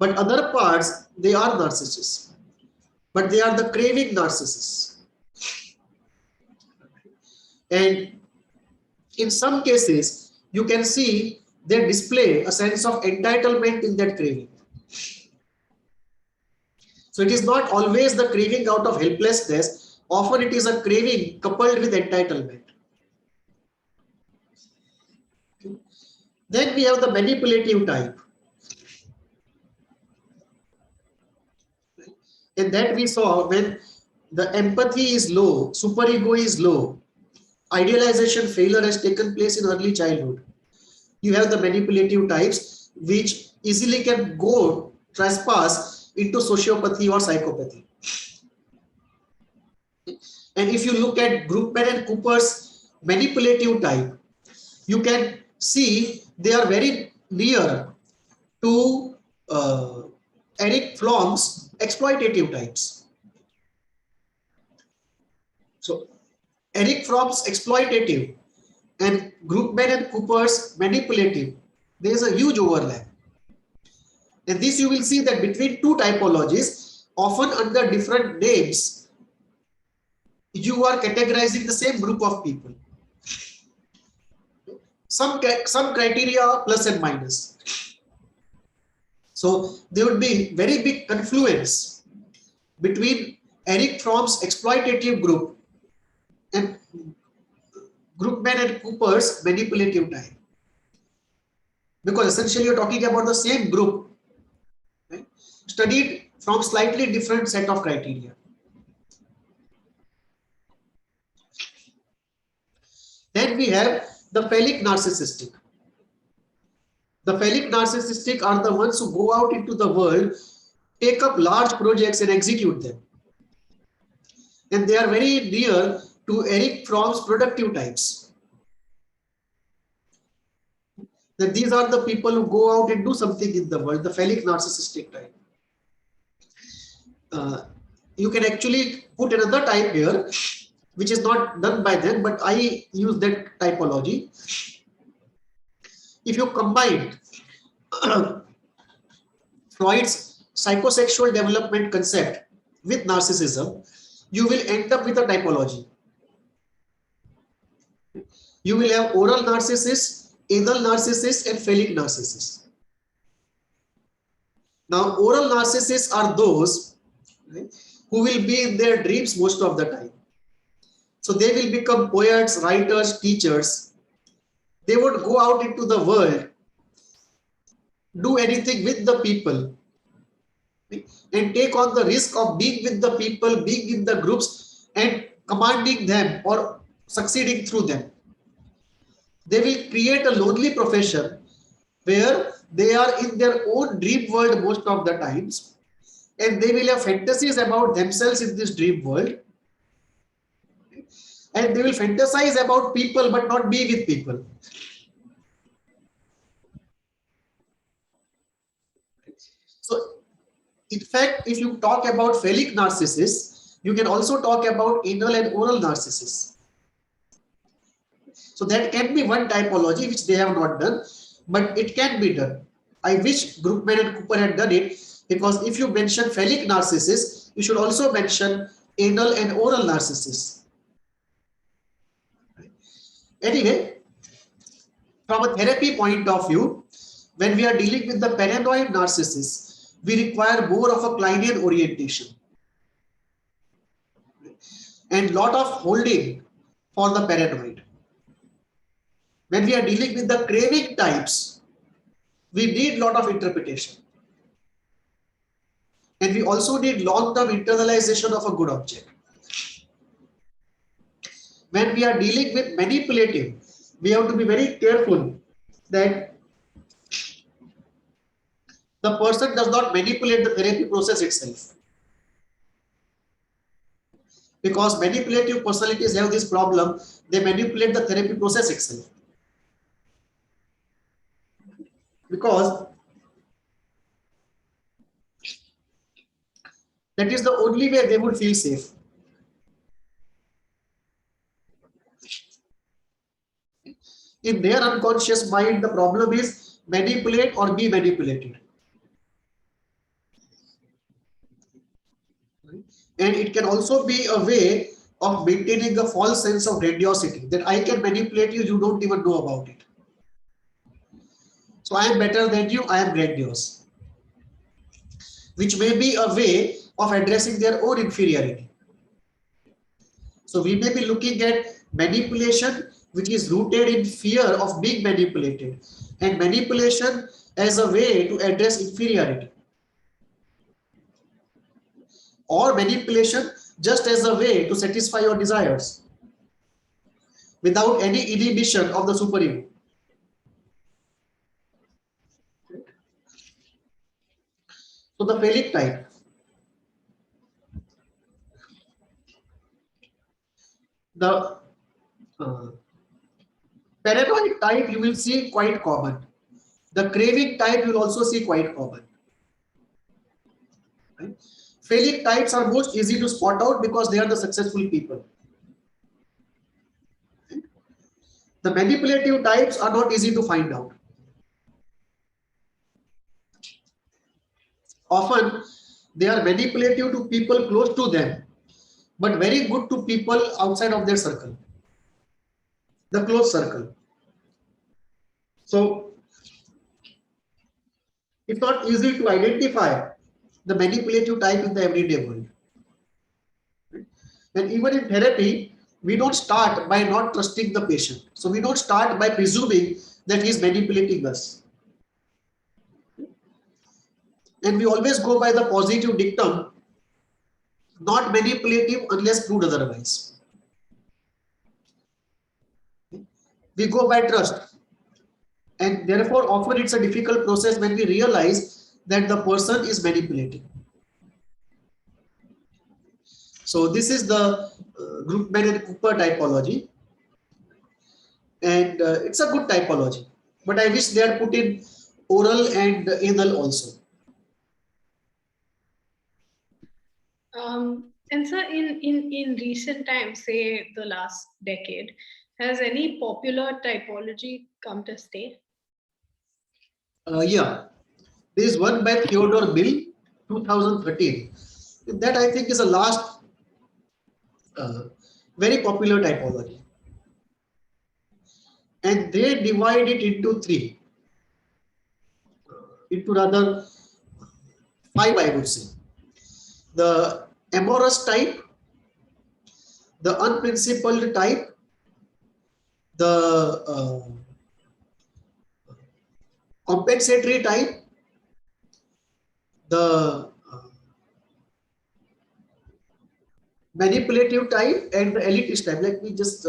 But other parts, they are narcissists, but they are the craving narcissists. And in some cases, you can see they display a sense of entitlement in that craving. So it is not always the craving out of helplessness. Often it is a craving coupled with entitlement. Then we have the manipulative type. And that we saw when the empathy is low, superego is low, idealization failure has taken place in early childhood. You have the manipulative types which easily can go trespass into sociopathy or psychopathy. And if you look at Groupman and Cooper's manipulative type, you can see they are very near to Eric Fromm's exploitative types. So Eric Fromm's exploitative and Groupman and Cooper's manipulative, there is a huge overlap. And this you will see that between two typologies, often under different names, you are categorizing the same group of people. Some criteria plus and minus. So there would be very big confluence between Eric Fromm's exploitative group and Groupman and Cooper's manipulative type. Because essentially you're talking about the same group, right? Studied from slightly different set of criteria. Then we have the phallic narcissistic. The phallic narcissistic are the ones who go out into the world, take up large projects and execute them. And they are very near to Eric Fromm's productive types. That these are the people who go out and do something in the world, the phallic narcissistic type. you can actually put another type here, which is not done by them, but I use that typology. If you combine Freud's psychosexual development concept with narcissism, you will end up with a typology. You will have oral narcissists, anal narcissists, and phallic narcissists. Now, oral narcissists are those, right, who will be in their dreams most of the time. So they will become poets, writers, teachers. They would go out into the world, do anything with the people, and take on the risk of being with the people, being in the groups, and commanding them or succeeding through them. They will create a lonely profession where they are in their own dream world most of the times, and they will have fantasies about themselves in this dream world, and they will fantasize about people but not be with people. So in fact, if you talk about phallic narcissists, you can also talk about anal and oral narcissists. So that can be one typology which they have not done, but it can be done. I wish Groupman and Cooper had done it, because if you mention phallic narcissists, you should also mention anal and oral narcissists. Anyway, from a therapy point of view, when we are dealing with the paranoid narcissists, we require more of a Kleinian orientation and lot of holding for the paranoid. When we are dealing with the craving types, we need lot of interpretation. And we also need long-term internalization of a good object. When we are dealing with manipulative, we have to be very careful that the person does not manipulate the therapy process itself. Because manipulative personalities have this problem, they manipulate the therapy process itself. Because that is the only way they would feel safe. In their unconscious mind, the problem is manipulate or be manipulated. And it can also be a way of maintaining a false sense of grandiosity, that I can manipulate you, you don't even know about it. So I am better than you, I am grandiose. Which may be a way of addressing their own inferiority. So we may be looking at manipulation which is rooted in fear of being manipulated, and manipulation as a way to address inferiority, or manipulation just as a way to satisfy your desires without any inhibition of the superego. So the phallic type. The paranoid type you will see quite common. The craving type you will also see quite common. Right? Phallic types are most easy to spot out because they are the successful people. Right? The manipulative types are not easy to find out. Often they are manipulative to people close to them, but very good to people outside of their circle, the close circle. So it's not easy to identify the manipulative type in the everyday world. And even in therapy, we don't start by not trusting the patient. So we don't start by presuming that he is manipulating us. And we always go by the positive dictum, not manipulative unless proved otherwise. We go by trust. And therefore, often it's a difficult process when we realize that the person is manipulating. So this is the Groupman and Cooper typology. And it's a good typology. But I wish they are put in oral and anal also.
And so in recent times, say the last decade, has any popular typology come to stay?
Yeah, there is one by Theodore Mill, 2013. That I think is the last very popular typology. And they divide it into three, into rather five, I would say. The amorous type, the unprincipled type, the compensatory type, the manipulative type, and the elitist type. Let me just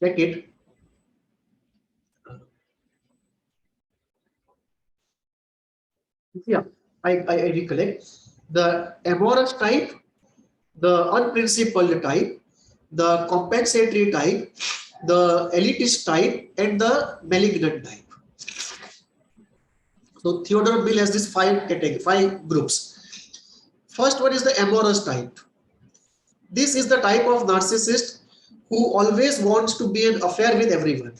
check it. Yeah, I recollect. The amorous type, the unprincipled type, the compensatory type, the elitist type, and the malignant type. So Theodore Mill has these five groups. First one is the amorous type. This is the type of narcissist who always wants to be in affair with everyone.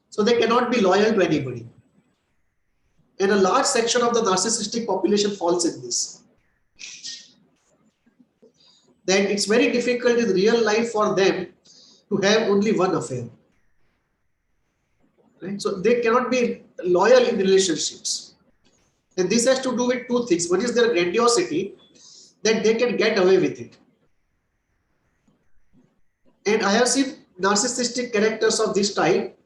So they cannot be loyal to anybody. And a large section of the narcissistic population falls in this. Then it's very difficult in real life for them to have only one affair. Right? So they cannot be loyal in relationships. And this has to do with two things. One is their grandiosity, that they can get away with it. And I have seen narcissistic characters of this type.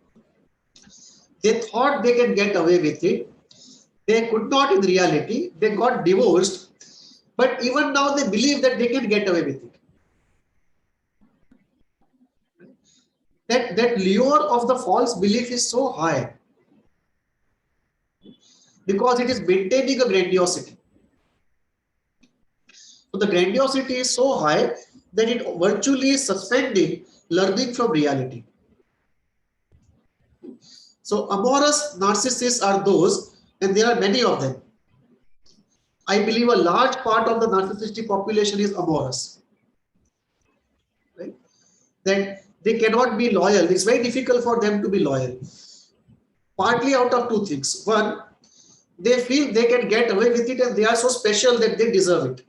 They thought they can get away with it. They could not in reality. They got divorced. But even now they believe that they can get away with it. That lure of the false belief is so high because it is maintaining a grandiosity. So the grandiosity is so high that it virtually is suspending learning from reality. So amorous narcissists are those, and there are many of them. I believe a large part of the narcissistic population is amorous. Right? That they cannot be loyal. It's very difficult for them to be loyal. Partly out of two things. One, they feel they can get away with it and they are so special that they deserve it.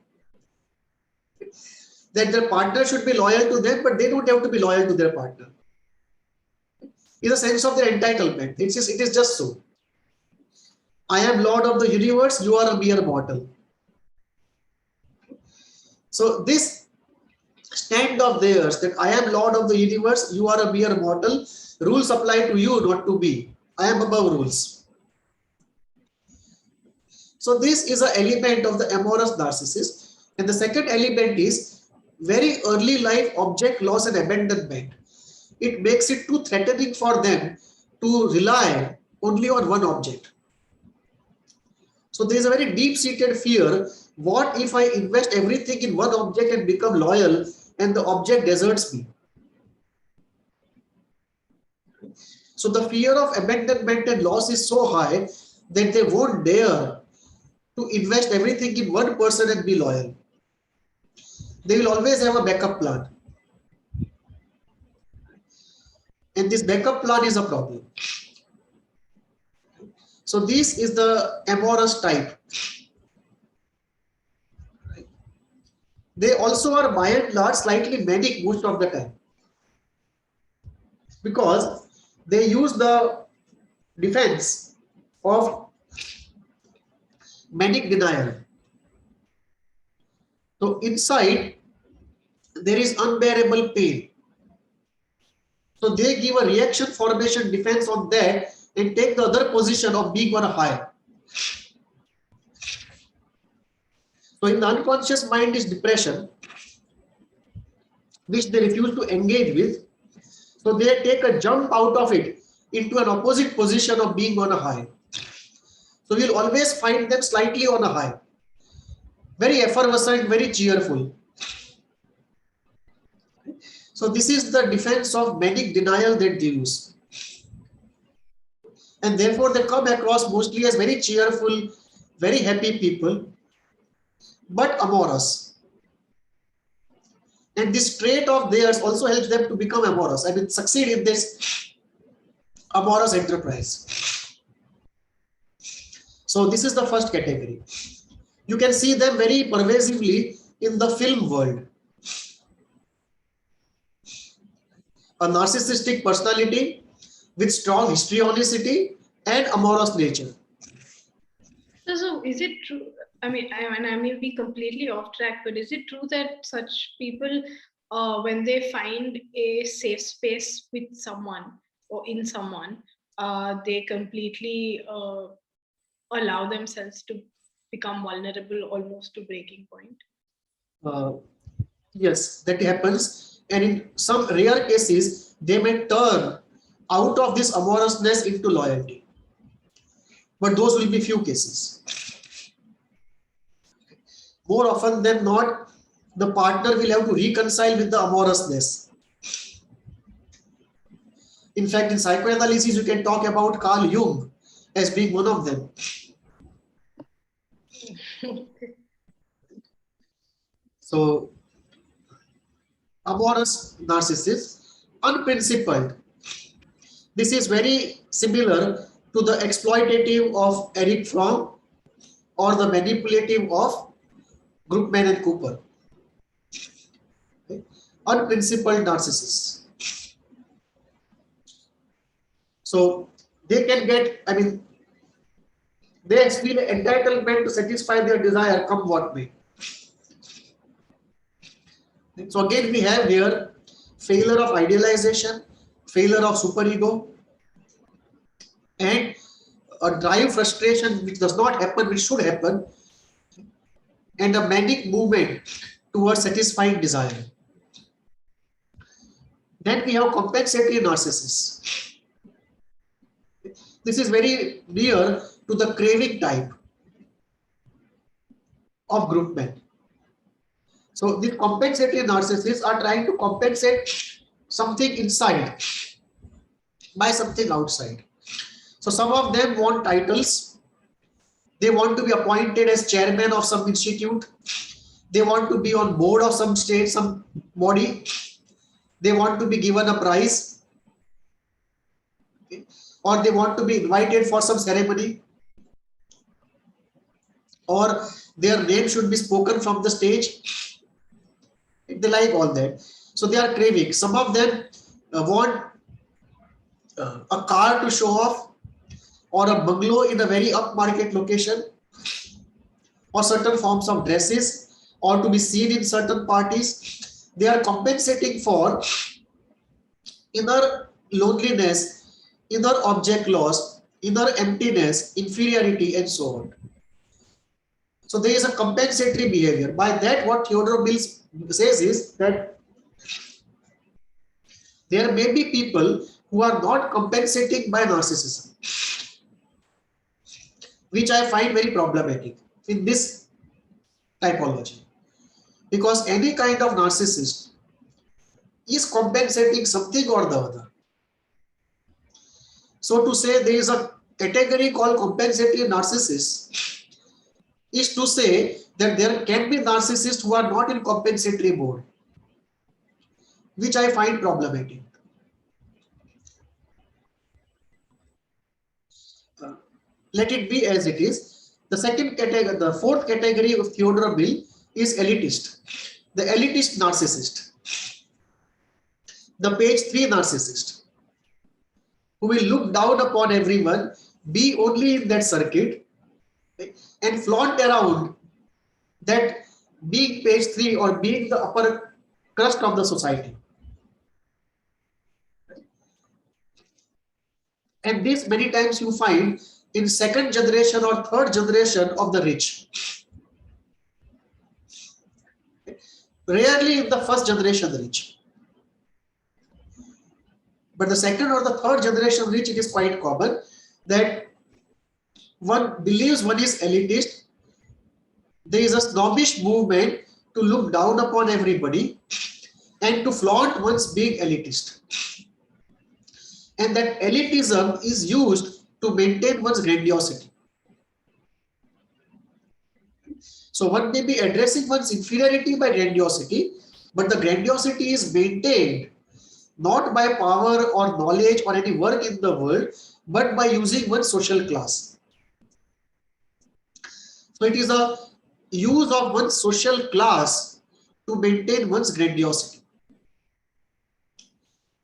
That their partner should be loyal to them, but they don't have to be loyal to their partner. In the sense of their entitlement. It is just so. I am Lord of the universe, you are a mere mortal. So this stand of theirs, that I am Lord of the universe, you are a mere mortal, rules apply to you, not to me. I am above rules. So this is an element of the amorous narcissist. And the second element is very early life object loss and abandonment. It makes it too threatening for them to rely only on one object. So there is a very deep-seated fear. What if I invest everything in one object and become loyal and the object deserts me? So the fear of abandonment and loss is so high that they won't dare to invest everything in one person and be loyal. They will always have a backup plan. And this backup plan is a problem. So this is the amorous type. They also are by and large slightly manic most of the time, because they use the defense of manic denial. So inside there is unbearable pain. So they give a reaction formation defense on that and take the other position of being on a high. So in the unconscious mind is depression, which they refuse to engage with. So they take a jump out of it into an opposite position of being on a high. So we'll always find them slightly on a high. Very effervescent, very cheerful. So this is the defense of manic denial that they use. and therefore they come across mostly as very cheerful, very happy people, but amorous. And this trait of theirs also helps them to become amorous. I mean, succeed in this amorous enterprise. So this is the first category. You can see them very pervasively in the film world. A narcissistic personality with strong histrionicity and amorous nature.
So is it true? I mean, I may be completely off track, but is it true that such people, when they find a safe space with someone or in someone, they completely allow themselves to become vulnerable almost to breaking point?
Yes, that happens. And in some rare cases, they may turn out of this amorousness into loyalty. But those will be few cases. More often than not, the partner will have to reconcile with the amorousness. In fact, in psychoanalysis, you can talk about Carl Jung as being one of them. So, amorous narcissists, unprincipled. This is very similar to the exploitative of Eric Fromm or the manipulative of Groupman and Cooper. Okay. Unprincipled narcissists. So they can get, I mean, they feel entitlement to satisfy their desire come what may. So again, we have here failure of idealization, failure of superego, and a drive frustration which does not happen, which should happen, and a manic movement towards satisfying desire. Then we have compensatory narcissists. This is very near to the craving type of group men. So these compensatory narcissists are trying to compensate something inside by something outside. So some of them want titles. They want to be appointed as chairman of some institute. They want to be on board of some state, some body. They want to be given a prize. Okay. Or they want to be invited for some ceremony. Or their name should be spoken from the stage. They like all that. So they are craving. Some of them want a car to show off, or a bungalow in a very upmarket location, or certain forms of dresses, or to be seen in certain parties. They are compensating for inner loneliness, inner object loss, inner emptiness, inferiority, and so on. So there is a compensatory behavior. By that, what Theodore Mills says is that there may be people who are not compensating by narcissism, which I find very problematic in this typology, because any kind of narcissist is compensating something or the other. So to say there is a category called compensatory narcissists is to say that there can be narcissists who are not in compensatory mode, which I find problematic. Let it be as it is. The second category, the fourth category of Theodore Mill is elitist. The elitist narcissist. The page 3 narcissist, who will look down upon everyone, be only in that circuit, and flaunt around that being page 3 or being the upper crust of the society. And this many times you find in second generation or third generation of the rich. Rarely in the first generation rich. But the second or the third generation rich, it is quite common that one believes one is elitist. There is a snobbish movement to look down upon everybody and to flaunt one's being elitist. And that elitism is used to maintain one's grandiosity. So one may be addressing one's inferiority by grandiosity, but the grandiosity is maintained not by power or knowledge or any work in the world, but by using one's social class. So it is a use of one's social class to maintain one's grandiosity.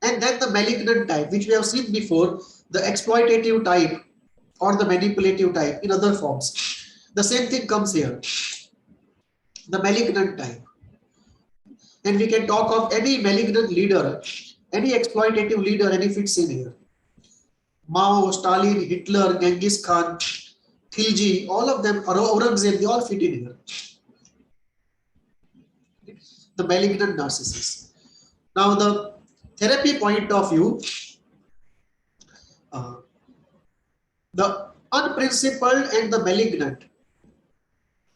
And then the malignant type, which we have seen before, the exploitative type or the manipulative type in other forms. The same thing comes here, the malignant type. And we can talk of any malignant leader, any exploitative leader, and it fits in here. Mao, Stalin, Hitler, Genghis Khan, Khilji, all of them, Aurangzeb, they all fit in here. The malignant narcissist. Now, the therapy point of view, the unprincipled and the malignant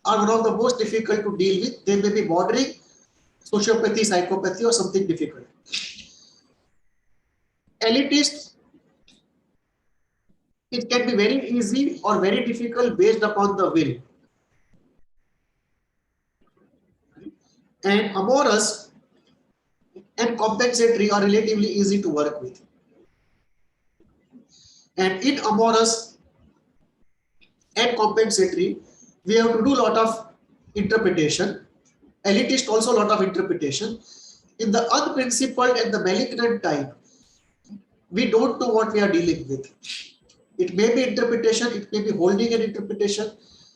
are one of the most difficult to deal with. They may be bordering sociopathy, psychopathy, or something difficult. Elitist, it can be very easy or very difficult based upon the will. And amorous and compensatory are relatively easy to work with. And in amorous and compensatory, we have to do a lot of interpretation. Elitist also a lot of interpretation. In the unprincipled and the malignant type, we don't know what we are dealing with. It may be interpretation, it may be holding an interpretation,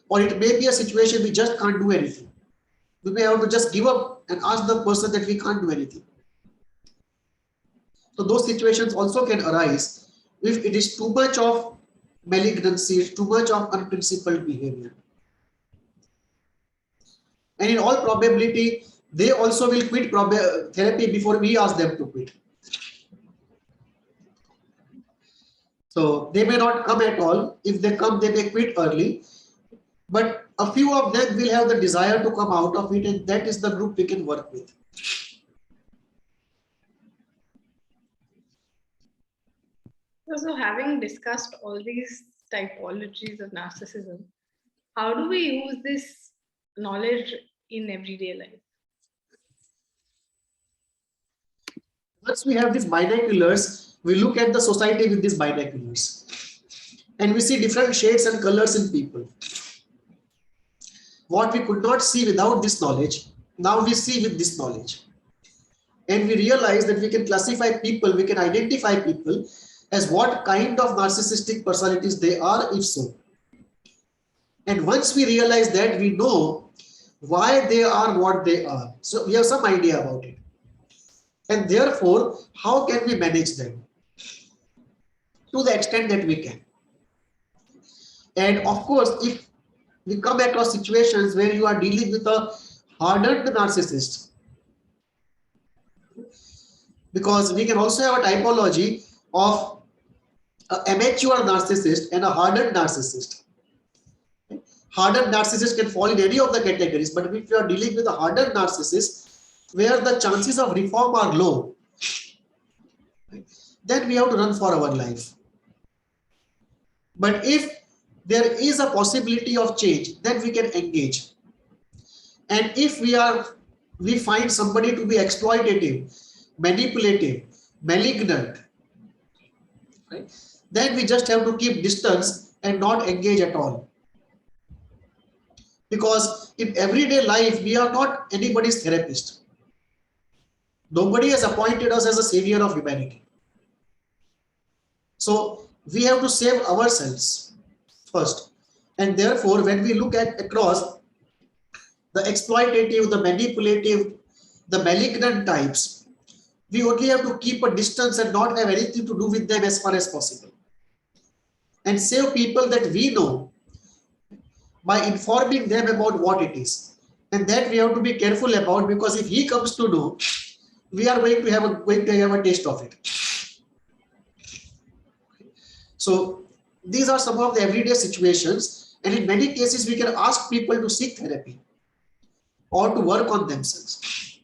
or it may be a situation we just can't do anything. We may have to just give up and ask the person that we can't do anything. So those situations also can arise if it is too much of malignancy, too much of unprincipled behavior. And in all probability, they also will quit therapy before we ask them to quit. So they may not come at all. If they come, they may quit early. But a few of them will have the desire to come out of it, and that is the group we can work with.
So having discussed all these typologies of narcissism, how do we use this knowledge in everyday life?
Once we have these binoculars, we look at the society with these binoculars. And we see different shades and colors in people. What we could not see without this knowledge, now we see with this knowledge. And we realize that we can classify people, we can identify people as what kind of narcissistic personalities they are, if so. And once we realize that, we know why they are what they are. So we have some idea about it. And therefore, how can we manage them? To the extent that we can. And of course, if we come across situations where you are dealing with a hardened narcissist, because we can also have a typology of an amateur narcissist and a hardened narcissist. Hardened narcissist can fall in any of the categories, but if you are dealing with a hardened narcissist where the chances of reform are low, then we have to run for our life. But if there is a possibility of change, then we can engage. And if we find somebody to be exploitative, manipulative, malignant, right, then we just have to keep distance and not engage at all. Because in everyday life, we are not anybody's therapist. Nobody has appointed us as a savior of humanity. So we have to save ourselves first. And therefore, when we look at across the exploitative, the manipulative, the malignant types, we only have to keep a distance and not have anything to do with them as far as possible. And save people that we know by informing them about what it is. And that we have to be careful about, because if he comes to know, we are going to have a taste of it. So these are some of the everyday situations, and in many cases we can ask people to seek therapy or to work on themselves.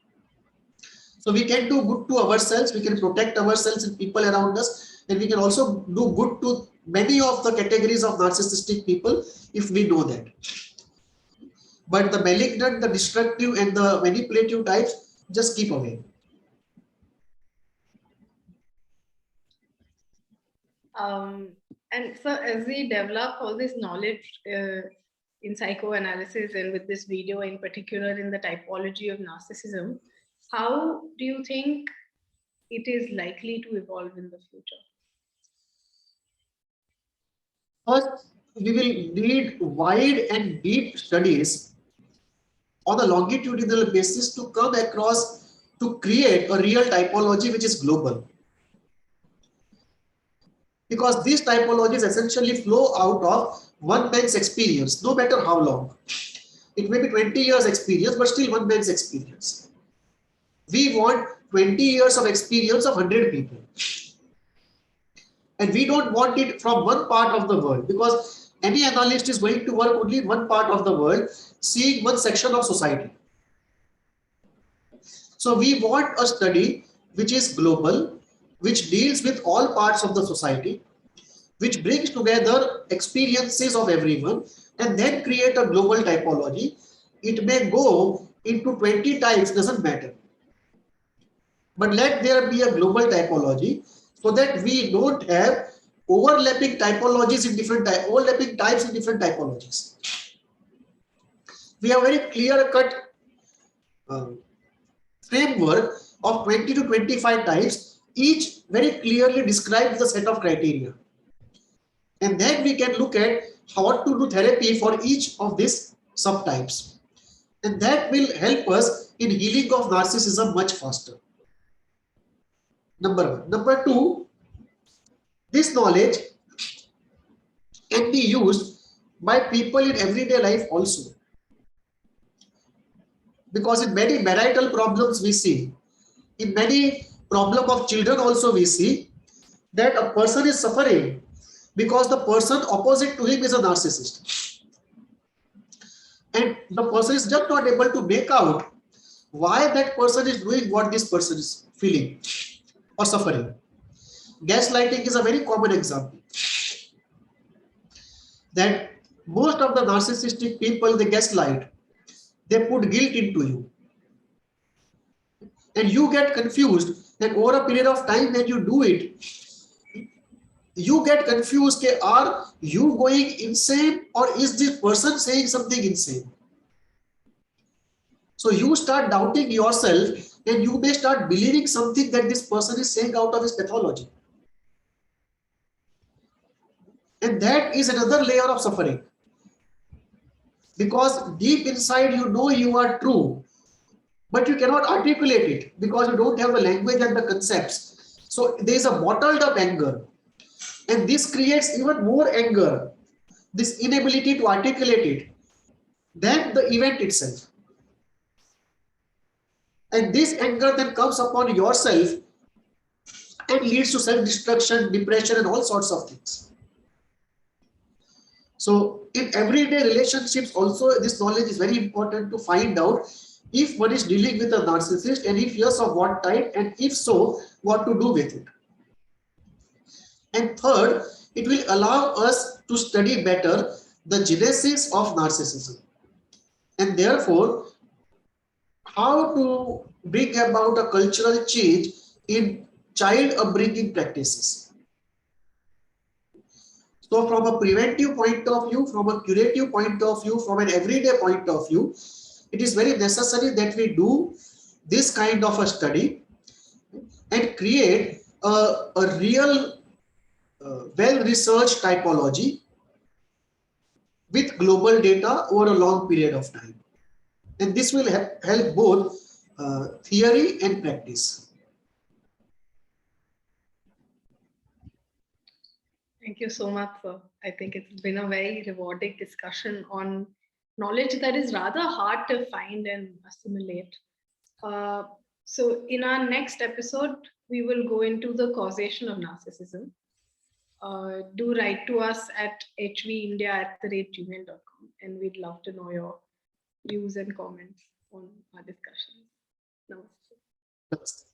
So we can do good to ourselves, we can protect ourselves and people around us, and we can also do good to many of the categories of narcissistic people if we know that. But the malignant, the destructive, and the manipulative types, just keep away.
And so as we develop all this knowledge in psychoanalysis and with this video in particular in the typology of narcissism, how do you think it is likely to evolve in the future?
First, we will need wide and deep studies on a longitudinal basis to come across to create a real typology which is global. Because these typologies essentially flow out of one man's experience, no matter how long. It may be 20 years experience, but still one man's experience. We want 20 years of experience of 100 people. And we don't want it from one part of the world, because any analyst is going to work only in one part of the world, seeing one section of society. So we want a study which is global, which deals with all parts of the society, which brings together experiences of everyone, and then create a global typology. It may go into 20 types, doesn't matter. But let there be a global typology so that we don't have overlapping typologies in different overlapping types in different typologies. We have very clear-cut framework of 20 to 25 types, each very clearly describes the set of criteria. And then we can look at how to do therapy for each of these subtypes. And that will help us in healing of narcissism much faster. Number one. Number two, this knowledge can be used by people in everyday life also. Because in many marital problems we see, in many problem of children also we see that a person is suffering because the person opposite to him is a narcissist. And the person is just not able to make out why that person is doing what this person is feeling or suffering. Gaslighting is a very common example. That most of the narcissistic people, they gaslight. They put guilt into you. And you get confused, and over a period of time when you do it, you get confused, okay, are you going insane or is this person saying something insane? So you start doubting yourself and you may start believing something that this person is saying out of his pathology. And that is another layer of suffering. Because deep inside you know you are true, but you cannot articulate it because you don't have the language and the concepts. So there is a bottled up anger. And this creates even more anger, this inability to articulate it, than the event itself. And this anger then comes upon yourself and leads to self-destruction, depression, and all sorts of things. So in everyday relationships also, this knowledge is very important to find out if one is dealing with a narcissist, and if yes, of what type, and if so, what to do with it. And third, it will allow us to study better the genesis of narcissism, and therefore how to bring about a cultural change in child upbringing practices. So from a preventive point of view, from a curative point of view, from an everyday point of view, it is very necessary that we do this kind of a study and create a real well-researched typology with global data over a long period of time. And this will help both theory and practice.
Thank you so much, sir. I think it's been a very rewarding discussion on knowledge that is rather hard to find and assimilate. So in our next episode, we will go into the causation of narcissism. Do write to us at hvindia@gmail.com, and we'd love to know your views and comments on our discussion. Namaste.
Namaste.